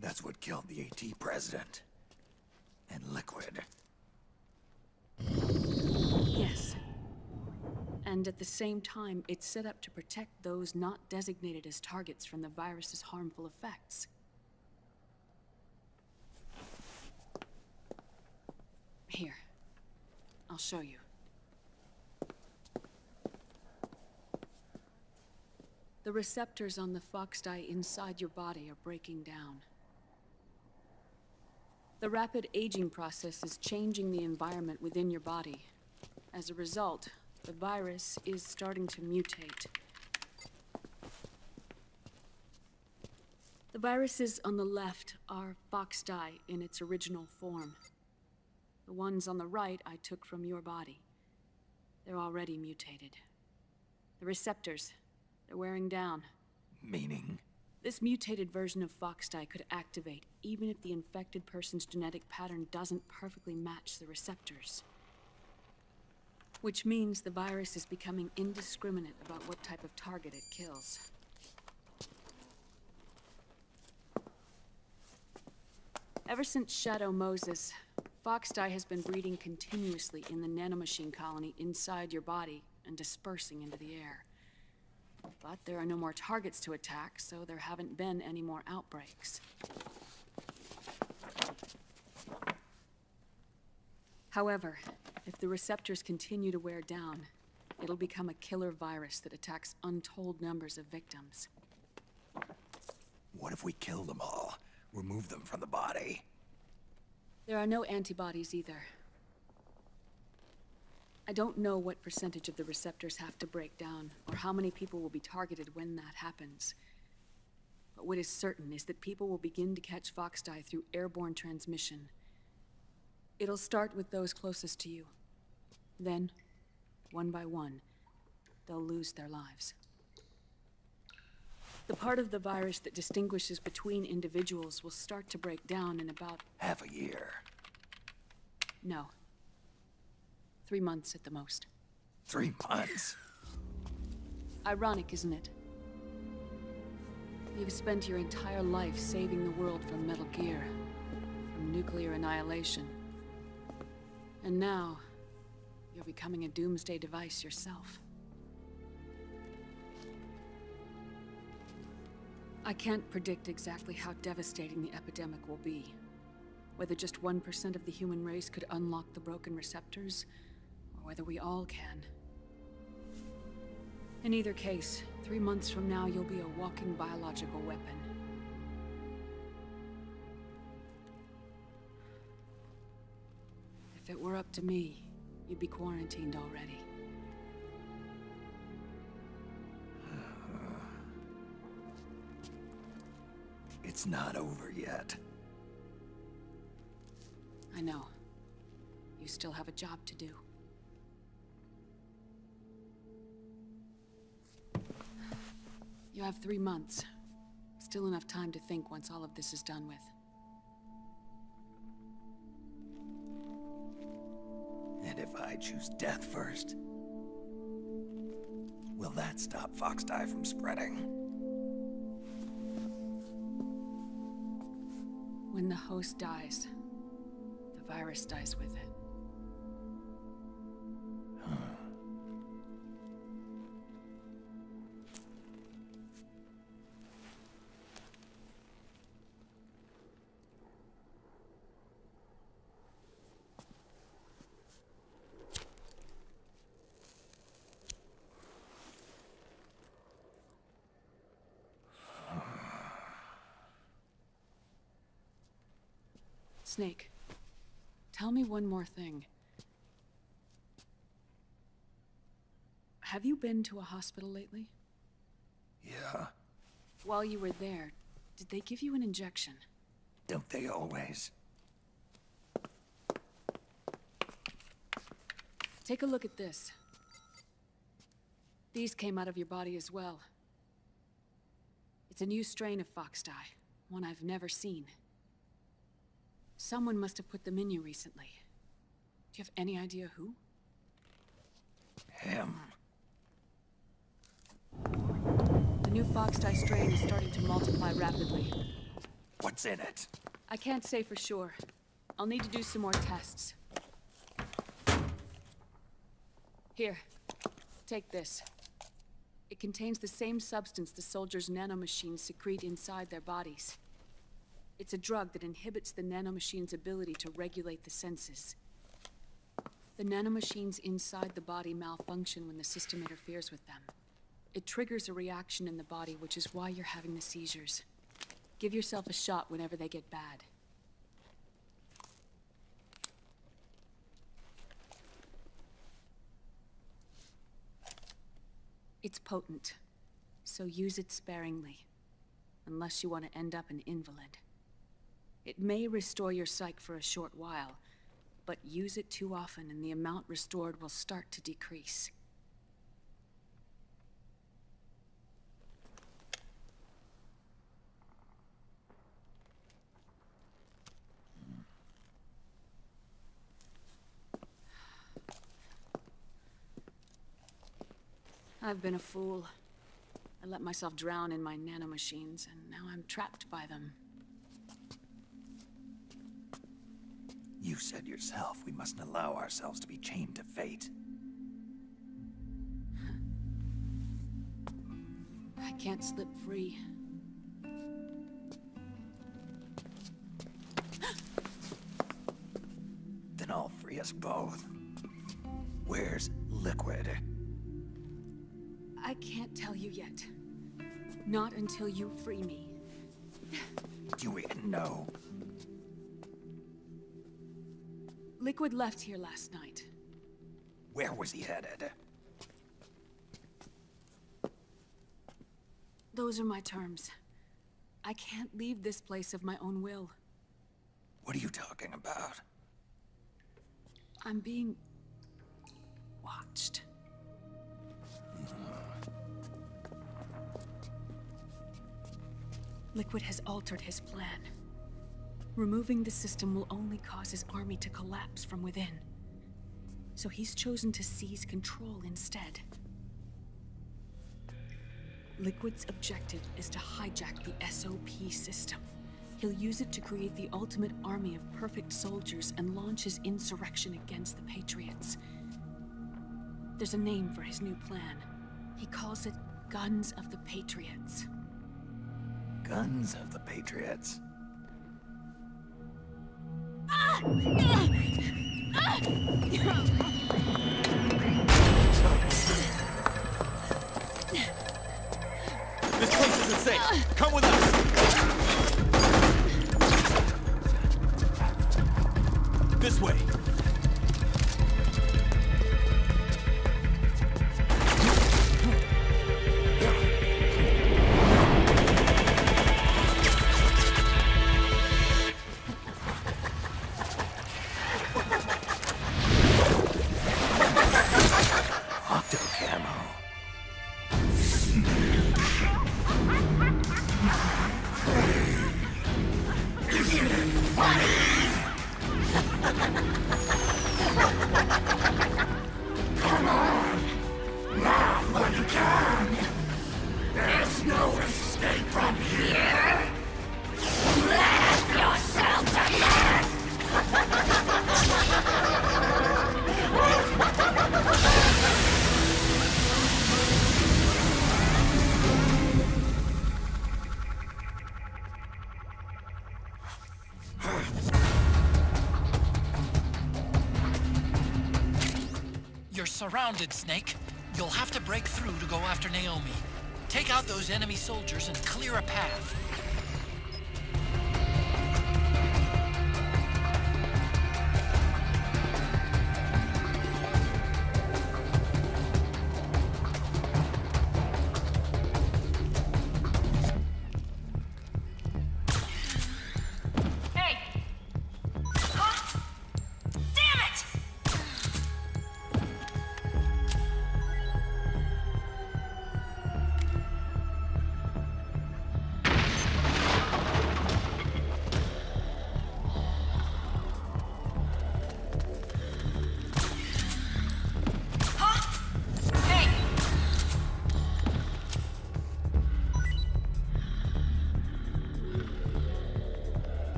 That's what killed the AT president. And Liquid. Yes. And at the same time, it's set up to protect those not designated as targets from the virus's harmful effects. Here. I'll show you. The receptors on the Fox die inside your body are breaking down. The rapid aging process is changing the environment within your body. As a result, the virus is starting to mutate. The viruses on the left are Fox die in its original form. The ones on the right I took from your body. They're already mutated. The receptors, they're wearing down. Meaning? This mutated version of Foxdie could activate even if the infected person's genetic pattern doesn't perfectly match the receptors. Which means the virus is becoming indiscriminate about what type of target it kills. Ever since Shadow Moses, Foxdie has been breeding continuously in the nanomachine colony inside your body and dispersing into the air. But there are no more targets to attack, so there haven't been any more outbreaks. However, if the receptors continue to wear down, it'll become a killer virus that attacks untold numbers of victims. What if we kill them all? Remove them from the body? There are no antibodies either. I don't know what percentage of the receptors have to break down, or how many people will be targeted when that happens. But what is certain is that people will begin to catch Foxdie through airborne transmission. It'll start with those closest to you. Then, one by one, they'll lose their lives. The part of the virus that distinguishes between individuals will start to break down in about... half a year. No. 3 months at the most. 3 months? Ironic, isn't it? You've spent your entire life saving the world from Metal Gear, from nuclear annihilation. And now, you're becoming a doomsday device yourself. I can't predict exactly how devastating the epidemic will be. Whether just 1% of the human race could unlock the broken receptors, or whether we all can. In either case, 3 months from now, you'll be a walking biological weapon. If it were up to me, you'd be quarantined already. It's not over yet. I know. You still have a job to do. You have 3 months. Still enough time to think once all of this is done with. And if I choose death first, will that stop Foxdie from spreading? When the host dies, the virus dies with it. Snake, tell me one more thing. Have you been to a hospital lately? Yeah. While you were there, did they give you an injection? Don't they always? Take a look at this. These came out of your body as well. It's a new strain of Foxdie, one I've never seen. Someone must have put them in you recently. Do you have any idea who? Him. The new Foxdie strain is starting to multiply rapidly. What's in it? I can't say for sure. I'll need to do some more tests. Here, take this. It contains the same substance the soldiers' nanomachines secrete inside their bodies. It's a drug that inhibits the nanomachine's ability to regulate the senses. The nanomachines inside the body malfunction when the system interferes with them. It triggers a reaction in the body, which is why you're having the seizures. Give yourself a shot whenever they get bad. It's potent, so use it sparingly, unless you want to end up an invalid. It may restore your psyche for a short while, but use it too often and the amount restored will start to decrease. I've been a fool. I let myself drown in my nanomachines, and now I'm trapped by them. You said yourself we mustn't allow ourselves to be chained to fate. I can't slip free. Then I'll free us both. Where's Liquid? I can't tell you yet. Not until you free me. Do we know? Liquid left here last night. Where was he headed? Those are my terms. I can't leave this place of my own will. What are you talking about? I'm being watched. Liquid has altered his plan. Removing the system will only cause his army to collapse from within. So he's chosen to seize control instead. Liquid's objective is to hijack the SOP system. He'll use it to create the ultimate army of perfect soldiers and launch his insurrection against the Patriots. There's a name for his new plan. He calls it Guns of the Patriots. Guns of the Patriots. This place isn't safe. Come with us. This way. Surrounded, Snake. You'll have to break through to go after Naomi. Take out those enemy soldiers and clear a path.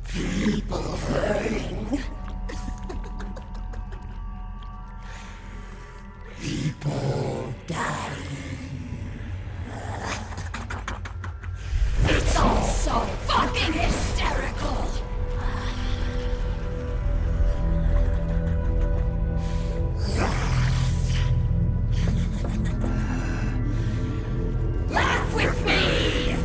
People hurting. People dying. It's all so fucking hysterical! Laugh with me!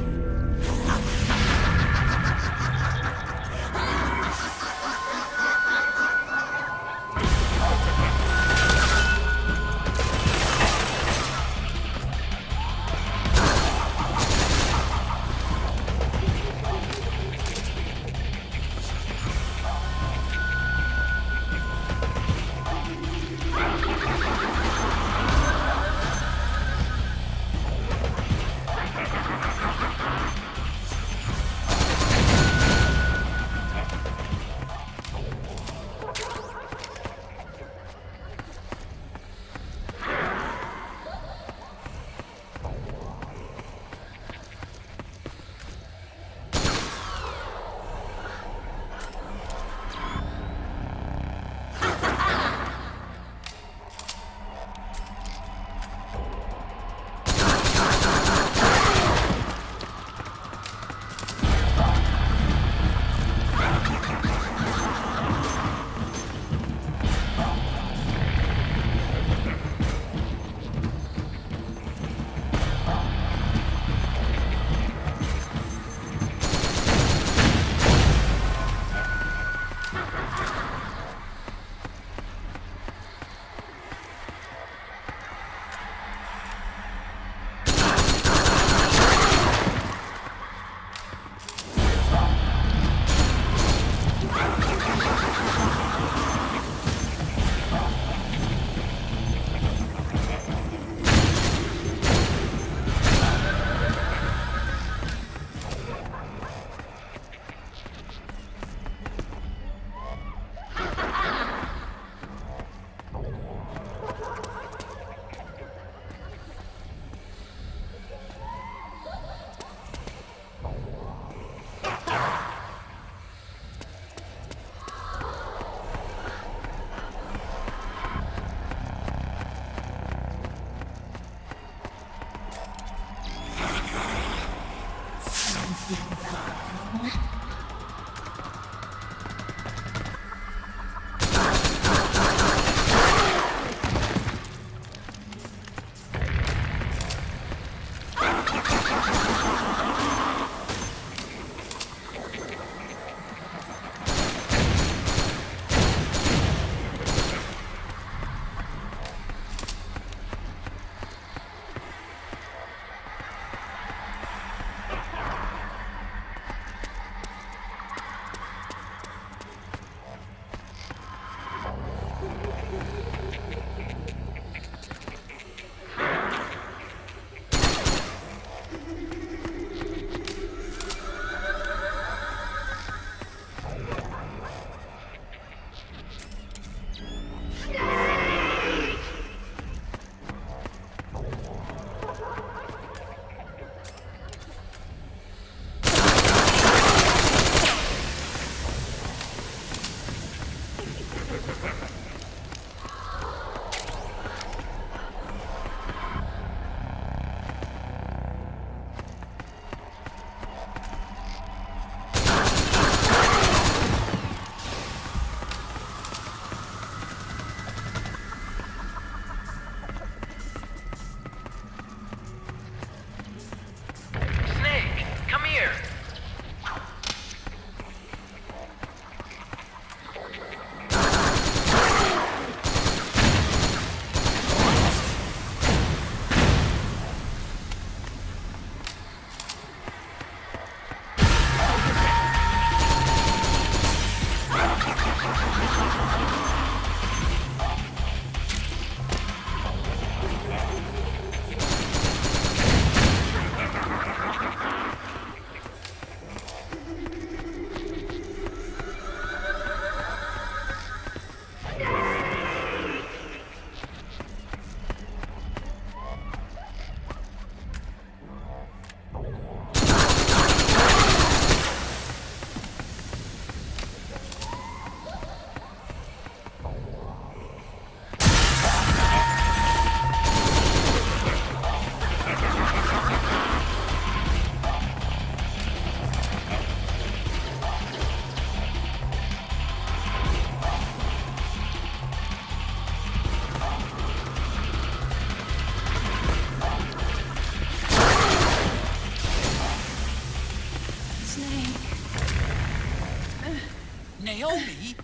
Naomi?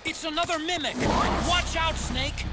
It's another mimic! Watch out, Snake!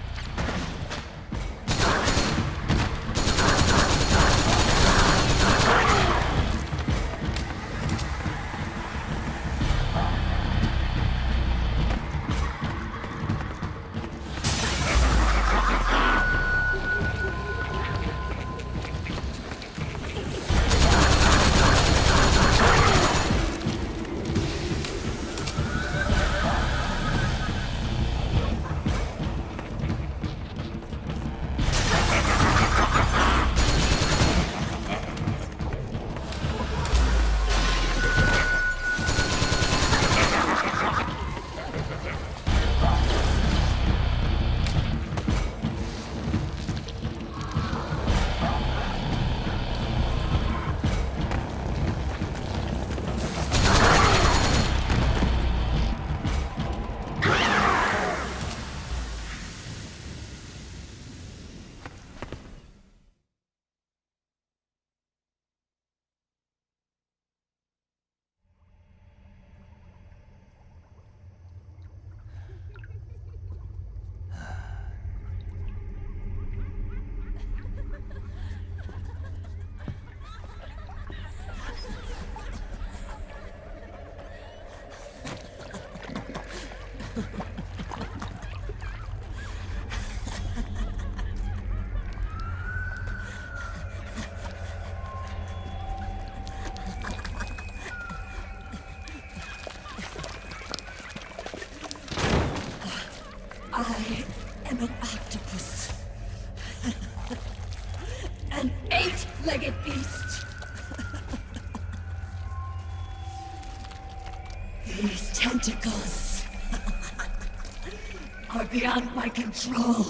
I am an octopus. An 8-legged beast. These tentacles are beyond my control.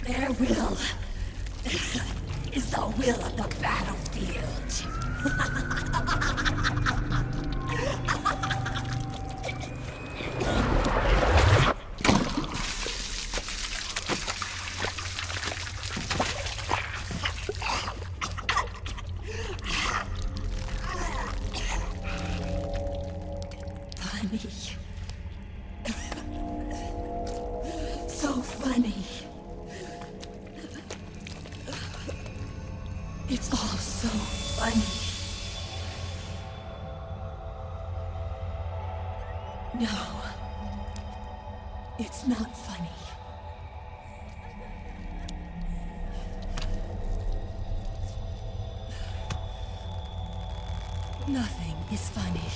Their will is the will of the battlefield. So funny. It's all so funny. No, it's not funny. Nothing is funny.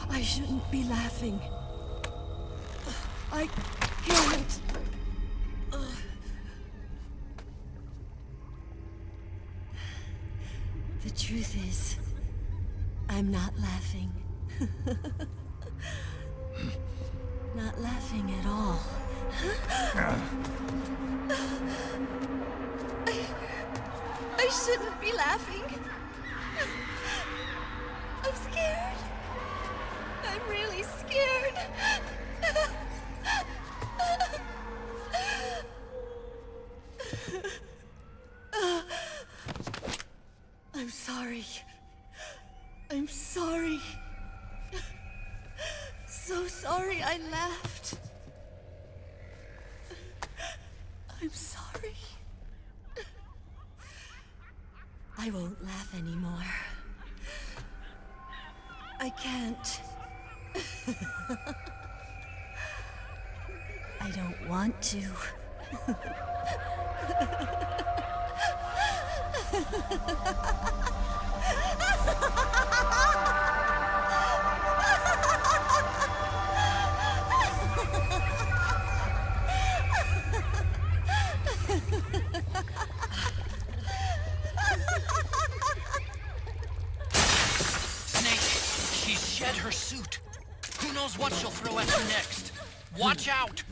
I shouldn't be laughing. I can't. The truth is, I'm not laughing. Not laughing at all. I shouldn't be laughing. I'm scared. I'm really scared. I'm sorry. I'm sorry. So sorry I laughed. I'm sorry. I won't laugh anymore. I can't. I don't want to. Snake, she's shed her suit. Who knows what she'll throw at you next? Watch out!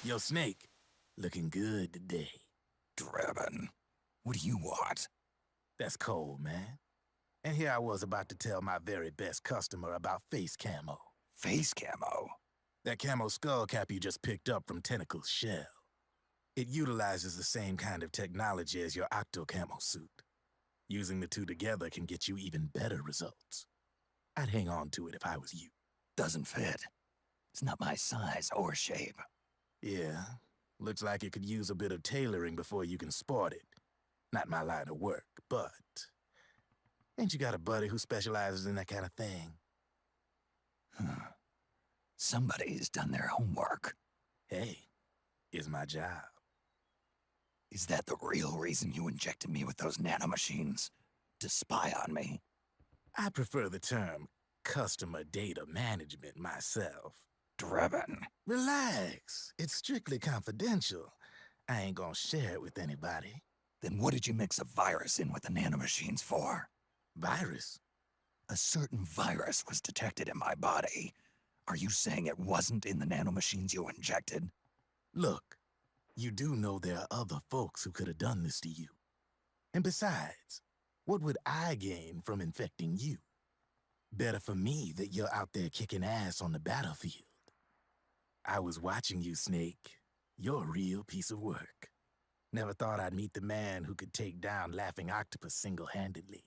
Yo, Snake, looking good today. Drebin, what do you want? That's cold, man. And here I was about to tell my very best customer about face camo. Face camo? That camo skull cap you just picked up from Tentacle's shell. It utilizes the same kind of technology as your Octo camo suit. Using the two together can get you even better results. I'd hang on to it if I was you. Doesn't fit. It's not my size or shape. Yeah, looks like it could use a bit of tailoring before you can sport it. Not my line of work, but... Ain't you got a buddy who specializes in that kind of thing? Somebody's done their homework. Hey, it's my job. Is that the real reason you injected me with those nanomachines? To spy on me? I prefer the term customer data management myself. Drebin. Relax. It's strictly confidential. I ain't gonna share it with anybody. Then what did you mix a virus in with the nanomachines for? Virus? A certain virus was detected in my body. Are you saying it wasn't in the nanomachines you injected? Look, you do know there are other folks who could have done this to you. And besides, what would I gain from infecting you? Better for me that you're out there kicking ass on the battlefield. I was watching you, Snake. You're a real piece of work. Never thought I'd meet the man who could take down Laughing Octopus single-handedly.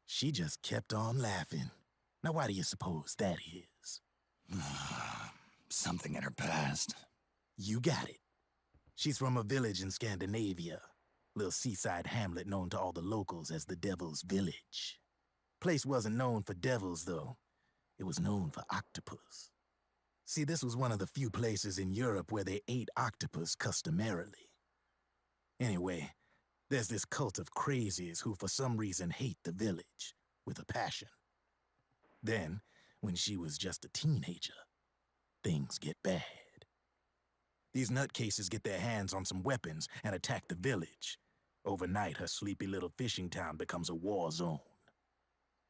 She just kept on laughing. Now why do you suppose that is? Something in her past. You got it. She's from a village in Scandinavia. Little seaside hamlet known to all the locals as the Devil's Village. Place wasn't known for devils, though. It was known for octopus. See, this was one of the few places in Europe where they ate octopus customarily. Anyway, there's this cult of crazies who for some reason hate the village with a passion. Then, when she was just a teenager, things get bad. These nutcases get their hands on some weapons and attack the village. Overnight, her sleepy little fishing town becomes a war zone.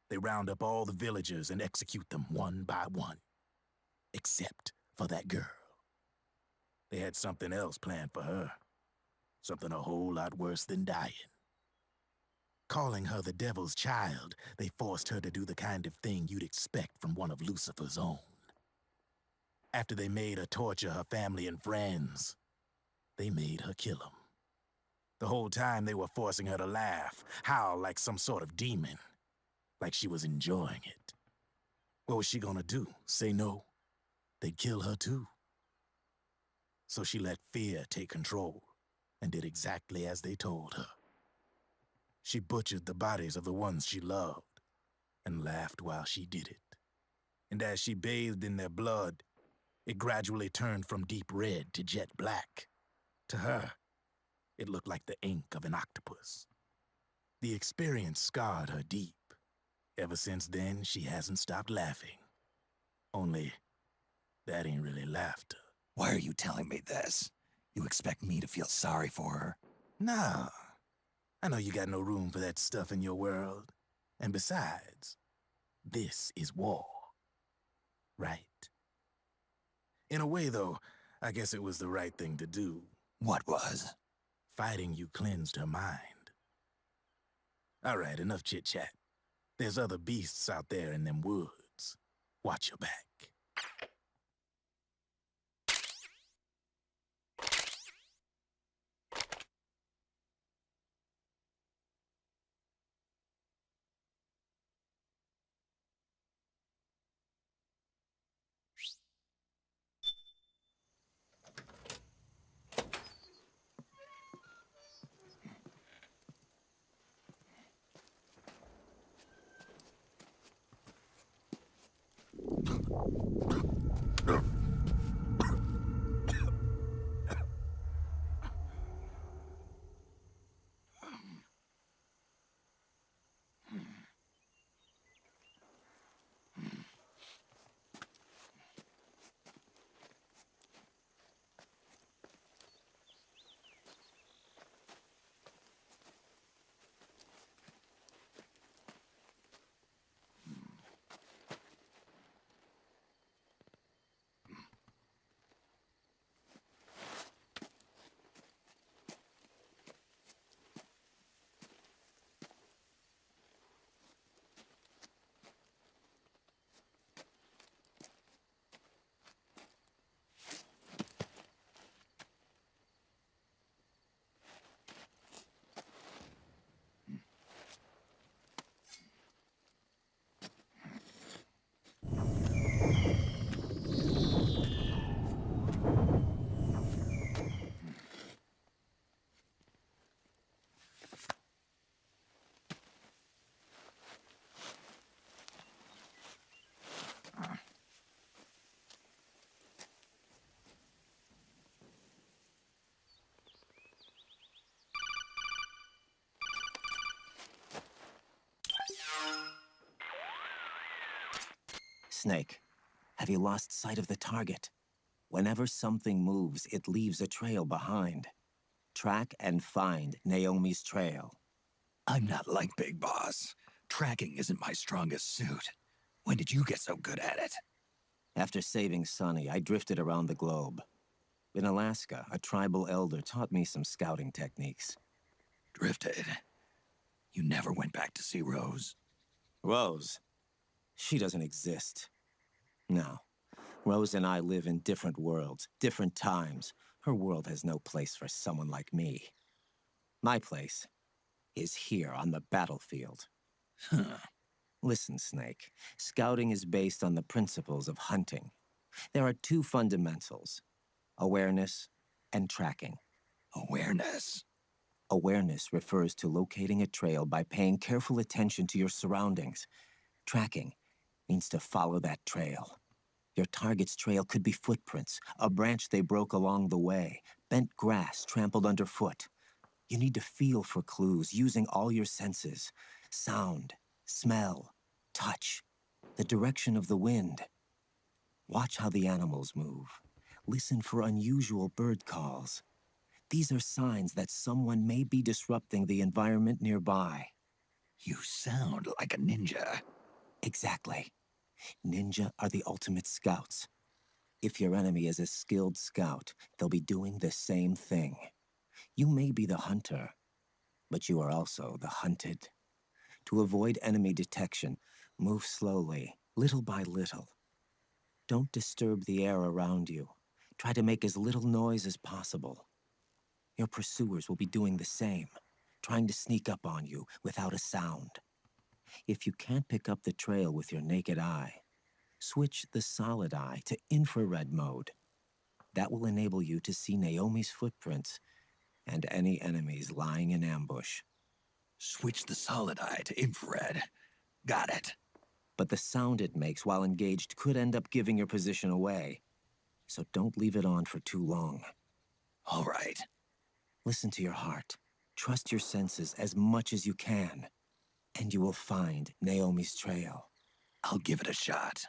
They round up all the villagers and execute them one by one. Except for that girl. They had something else planned for her. Something a whole lot worse than dying. Calling her the Devil's Child, they forced her to do the kind of thing you'd expect from one of Lucifer's own. After they made her torture her family and friends, they made her kill them. The whole time they were forcing her to laugh, howl like some sort of demon. Like she was enjoying it. What was she gonna do? Say no? They'd kill her too. So she let fear take control and did exactly as they told her. She butchered the bodies of the ones she loved and laughed while she did it. And as she bathed in their blood, it gradually turned from deep red to jet black. To her, it looked like the ink of an octopus. The experience scarred her deep. Ever since then, she hasn't stopped laughing. Only, that ain't really laughter. Why are you telling me this? You expect me to feel sorry for her? Nah. I know you got no room for that stuff in your world. And besides, this is war. Right? In a way, though, I guess it was the right thing to do. What was? Fighting you cleansed her mind. All right, enough chit-chat. There's other beasts out there in them woods. Watch your back. Snake, have you lost sight of the target? Whenever something moves, it leaves a trail behind. Track and find Naomi's trail. I'm not like Big Boss. Tracking isn't my strongest suit. When did you get so good at it? After saving Sonny, I drifted around the globe. In Alaska, a tribal elder taught me some scouting techniques. Drifted? You never went back to see Rose? Rose? She doesn't exist. No. Rose and I live in different worlds, different times. Her world has no place for someone like me. My place is here on the battlefield. Huh. Listen, Snake. Scouting is based on the principles of hunting. There are two fundamentals: awareness and tracking. Awareness? Awareness refers to locating a trail by paying careful attention to your surroundings. Tracking means to follow that trail. Your target's trail could be footprints, a branch they broke along the way, bent grass trampled underfoot. You need to feel for clues using all your senses: sound, smell, touch, the direction of the wind. Watch how the animals move. Listen for unusual bird calls. These are signs that someone may be disrupting the environment nearby. You sound like a ninja. Exactly. Ninja are the ultimate scouts. If your enemy is a skilled scout, they'll be doing the same thing. You may be the hunter, but you are also the hunted. To avoid enemy detection, move slowly, little by little. Don't disturb the air around you. Try to make as little noise as possible. Your pursuers will be doing the same, trying to sneak up on you without a sound. If you can't pick up the trail with your naked eye, switch the solid eye to infrared mode. That will enable you to see Naomi's footprints and any enemies lying in ambush. Switch the solid eye to infrared. Got it. But the sound it makes while engaged could end up giving your position away. So don't leave it on for too long. All right. Listen to your heart. Trust your senses as much as you can. And you will find Naomi's trail. I'll give it a shot.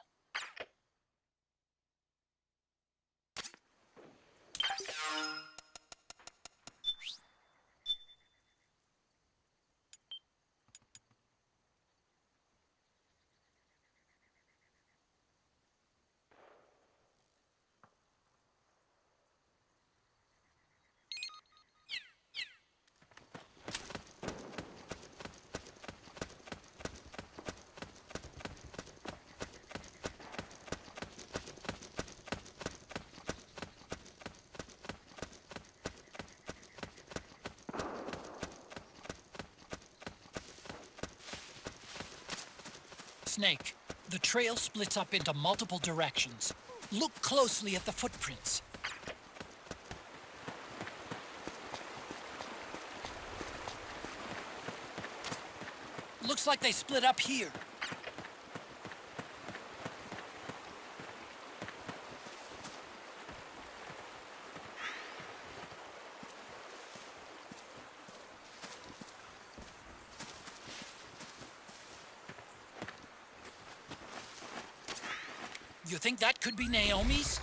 Snake, the trail splits up into multiple directions. Look closely at the footprints. Looks like they split up here. You think that could be Naomi's?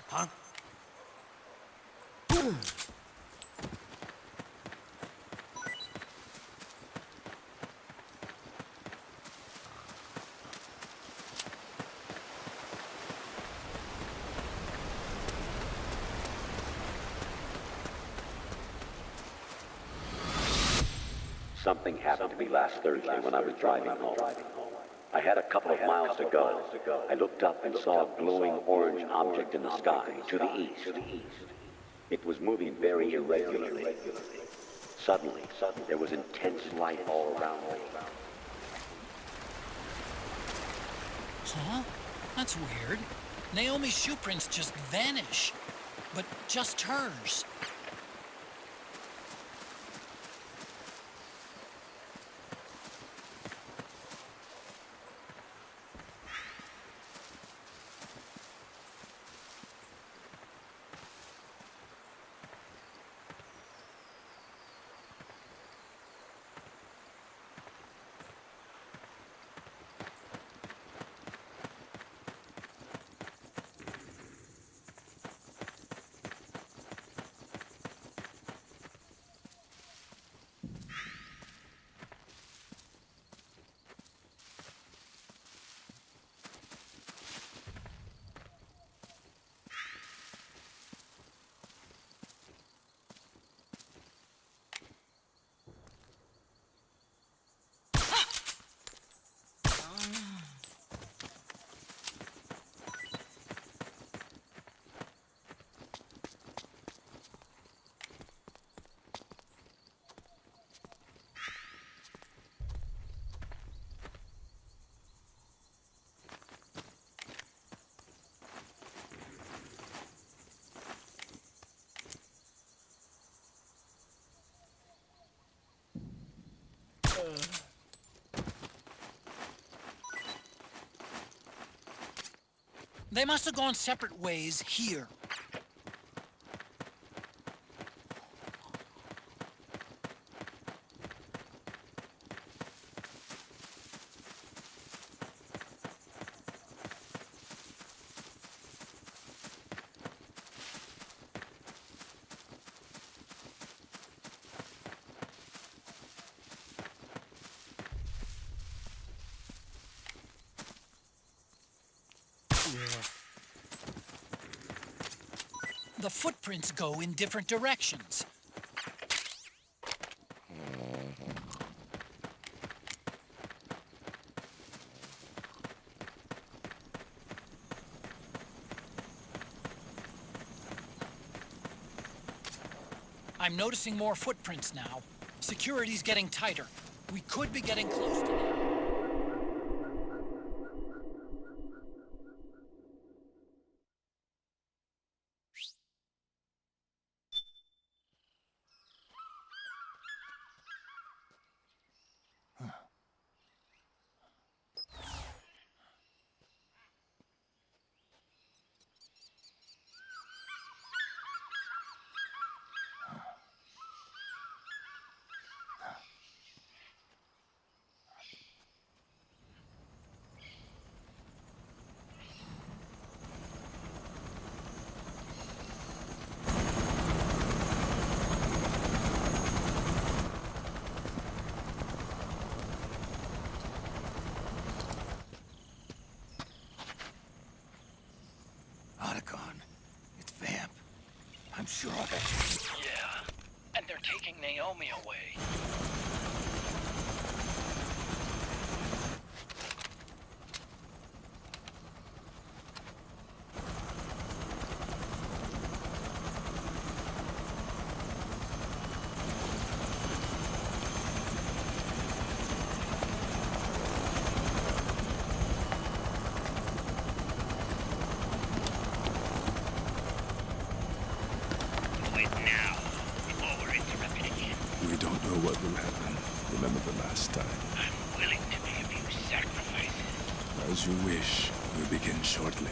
Huh? Something happened to me last Thursday when I was driving home. I had a couple of miles to go. I looked up and saw a glowing orange object in the sky to the east. It was moving very irregularly. Suddenly, there was intense light all around me. Huh? That's weird. Naomi's shoe prints just vanish. But just hers. They must have gone separate ways here. The footprints go in different directions. I'm noticing more footprints now. Security's getting tighter. We could be getting close to them. Otacon, it's Vamp. I'm sure that... Yeah, and they're taking Naomi away. We don't know what will happen. Remember the last time. I'm willing to make a few sacrifices. As you wish. We'll begin shortly.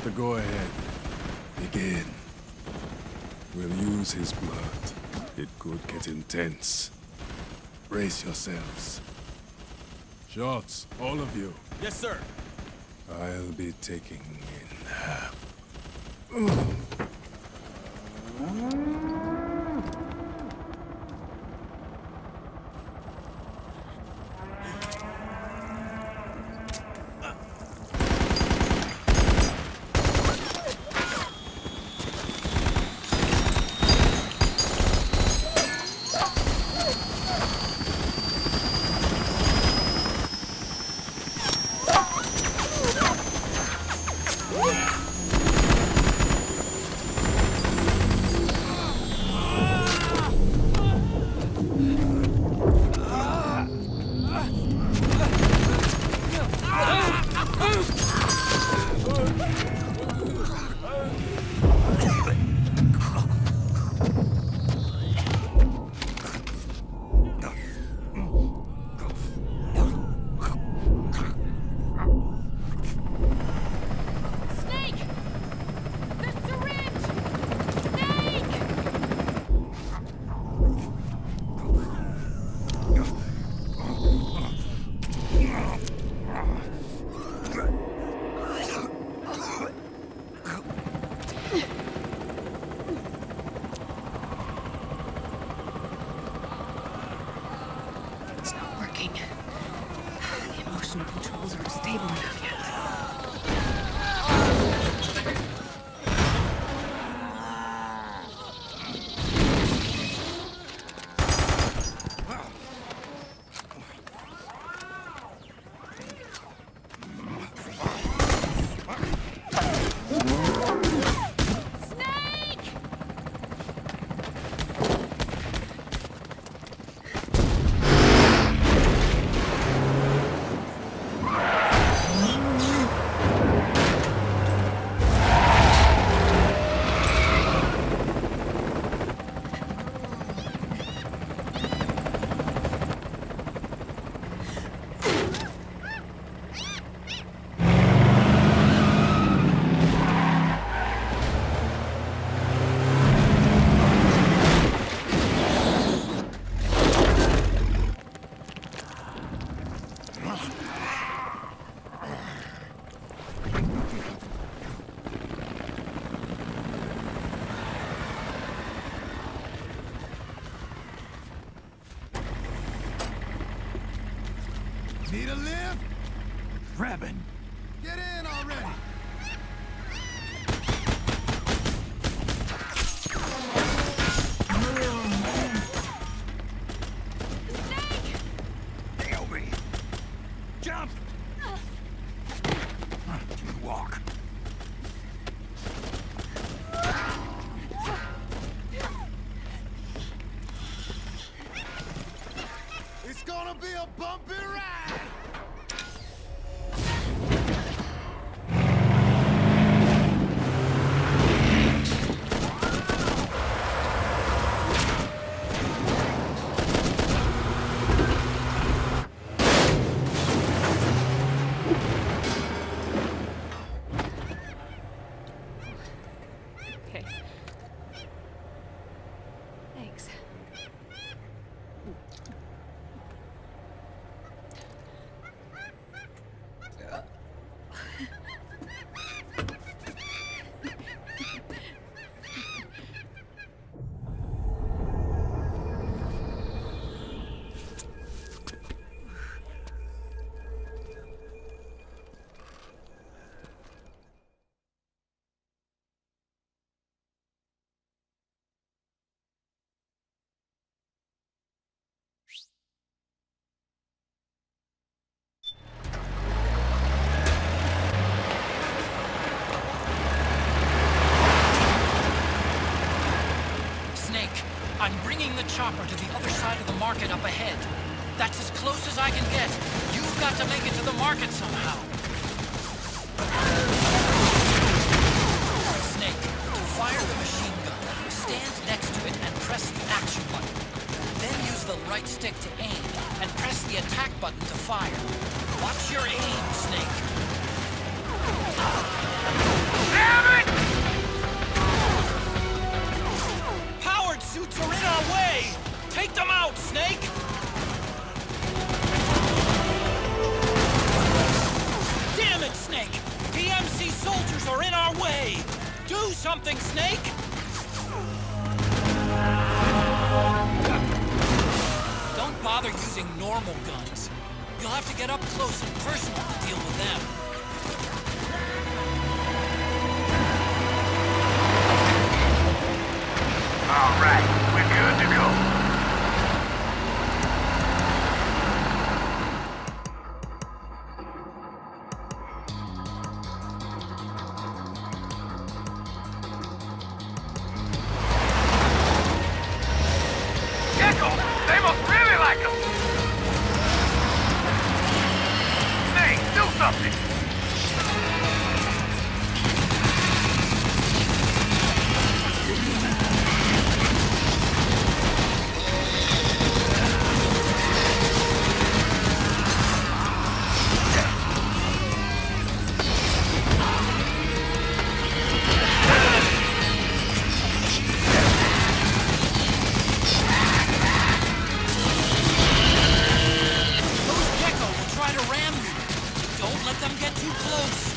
The go-ahead. Begin. We'll use his blood. It could get intense. Brace yourselves. Shots, all of you. Yes, sir. I'll be taking in... Snake! The syringe! Snake! It's not working. The emotional controls aren't stable enough yet. Snake! Need a lift? Revan! Get in already! Nail me! Jump! Can you walk? It's gonna be a bumpy ride! Okay. Thanks. Snake, I'm bringing the chopper to the other side of the market up ahead. That's as close as I can get. You've got to make it to the market somehow. Snake, to fire the machine gun, stand next to it and press the action button. Then use the right stick to aim, and press the attack button to fire. Watch your aim, Snake. Damn it! Powered suits are in our way! Take them out, Snake! Damn it, Snake! PMC soldiers are in our way! Do something, Snake! Don't bother using normal guns. You'll have to get up close and personal to deal with them. All right, we're good to go. Echo, they must really like us. Hey, do something. Don't let them get too close!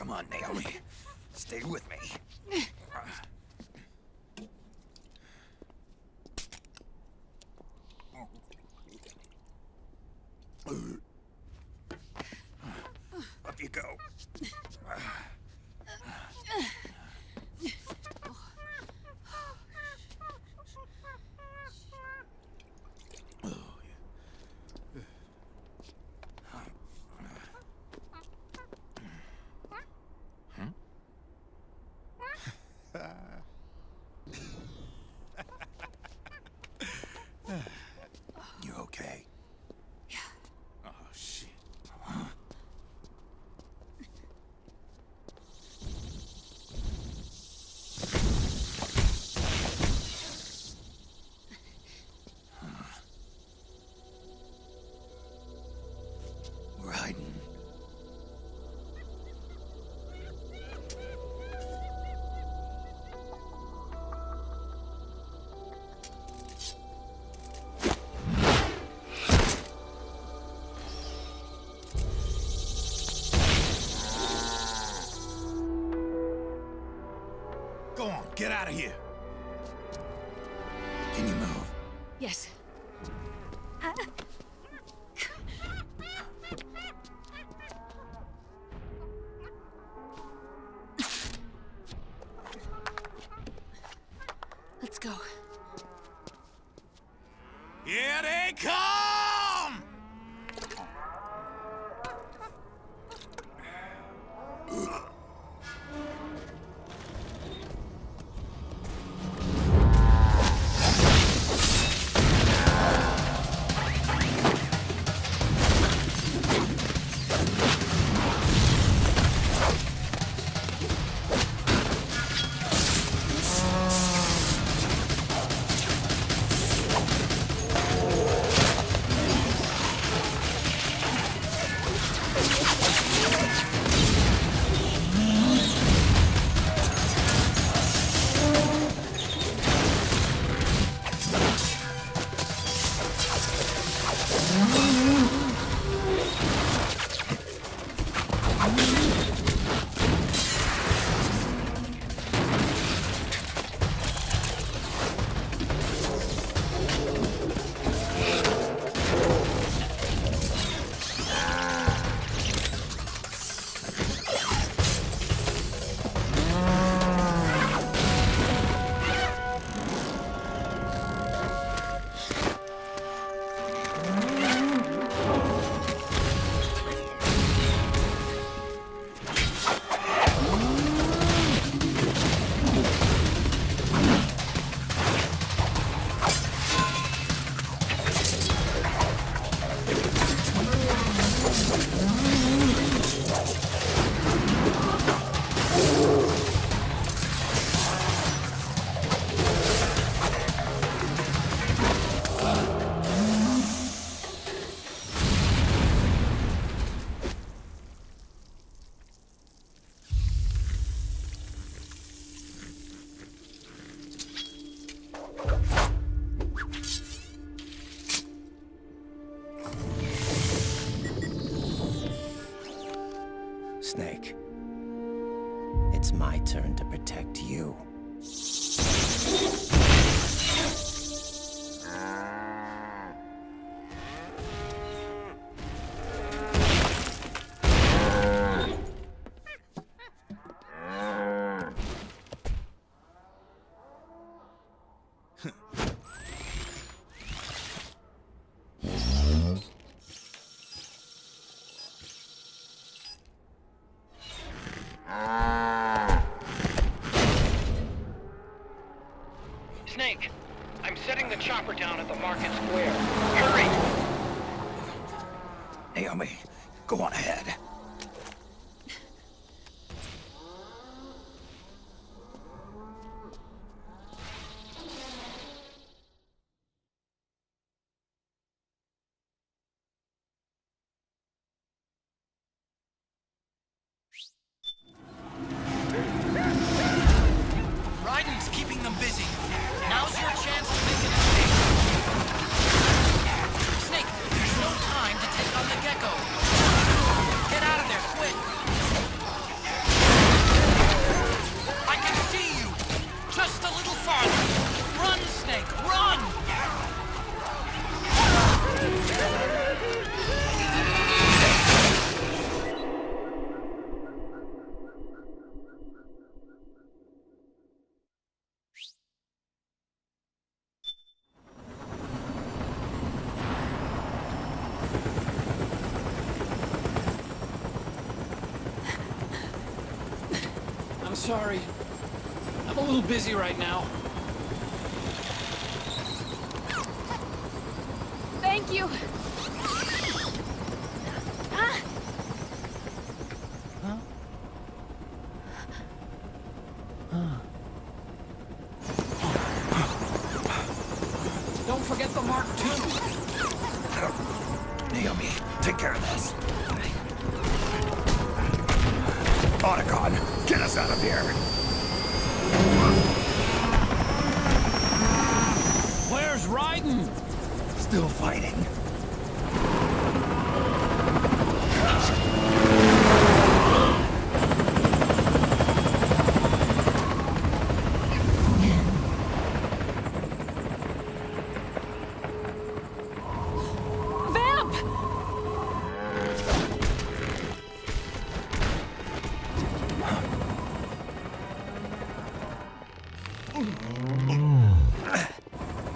Come on, Naomi. Stay with me. Up you go. You okay? Oh, shit. Raiden. Go on, get out of here. Can you move? Yes. Let's go. Here they come! Snake. It's my turn to protect you. Snake, I'm setting the chopper down at the market square. Hurry! Naomi, go on ahead. Raiden's keeping them busy. Now's your chance to make an escape. Snake, there's no time to take on the gecko. Get out of there, quick! I can see you! Just a little farther! Run, Snake, run! I'm sorry. I'm a little busy right now. Thank you. Don't forget the Mark II. Naomi, take care of this. Otacon, get us out of here. Where's Raiden? Still fighting. Vamp!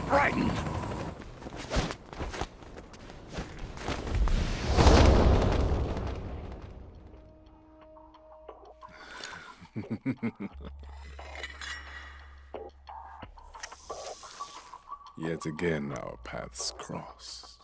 Raiden! Yet again, our paths cross.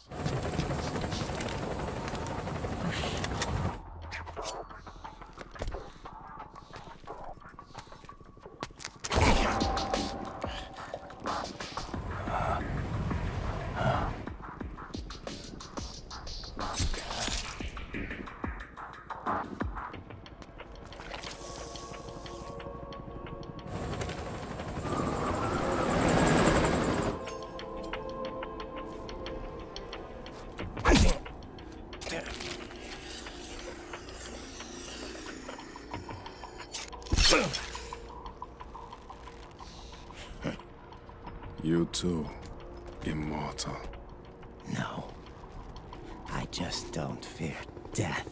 You too, immortal. No. I just don't fear death.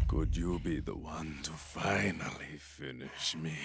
Could you be be the one to finally finish me.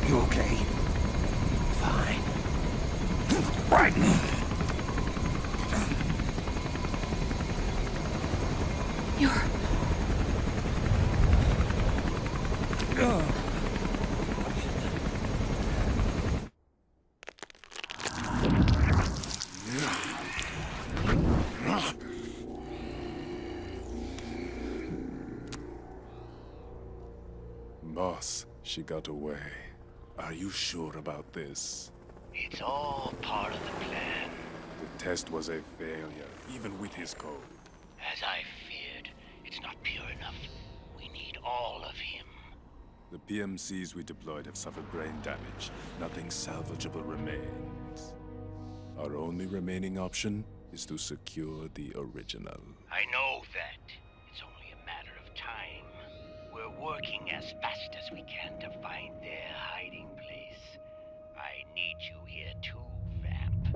You okay? Fine. Brighton! You're... Boss, she got away. Are you sure about this? It's all part of the plan. The test was a failure, even with his code. As I feared, it's not pure enough. We need all of him. The PMCs we deployed have suffered brain damage. Nothing salvageable remains. Our only remaining option is to secure the original. I know that. It's only a matter of time. We're working as fast as we can to find their hiding place. I need you here too, Vamp.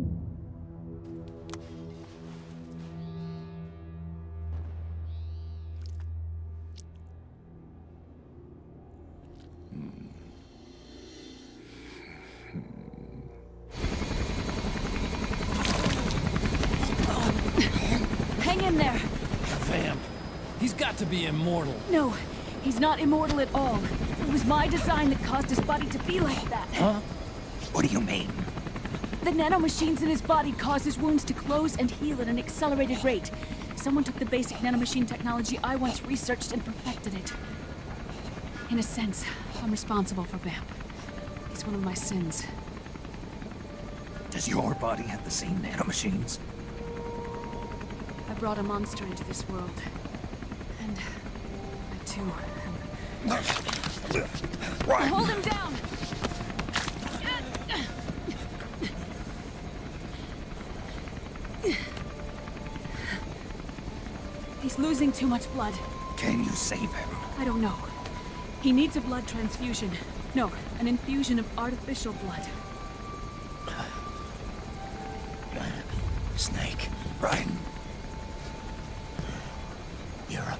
Hang in there! Vamp. He's got to be immortal. No, he's not immortal at all. It was my design that caused his body to be like that. Huh? What do you mean? The nanomachines in his body cause his wounds to close and heal at an accelerated rate. Someone took the basic nanomachine technology I once researched and perfected it. In a sense, I'm responsible for Vamp. He's one of my sins. Does your body have the same nanomachines? I brought a monster into this world. And I too am... Right. Hold him down! He's losing too much blood. Can you save him? I don't know. He needs a blood transfusion. No, an infusion of artificial blood. Snake. Brian. You're a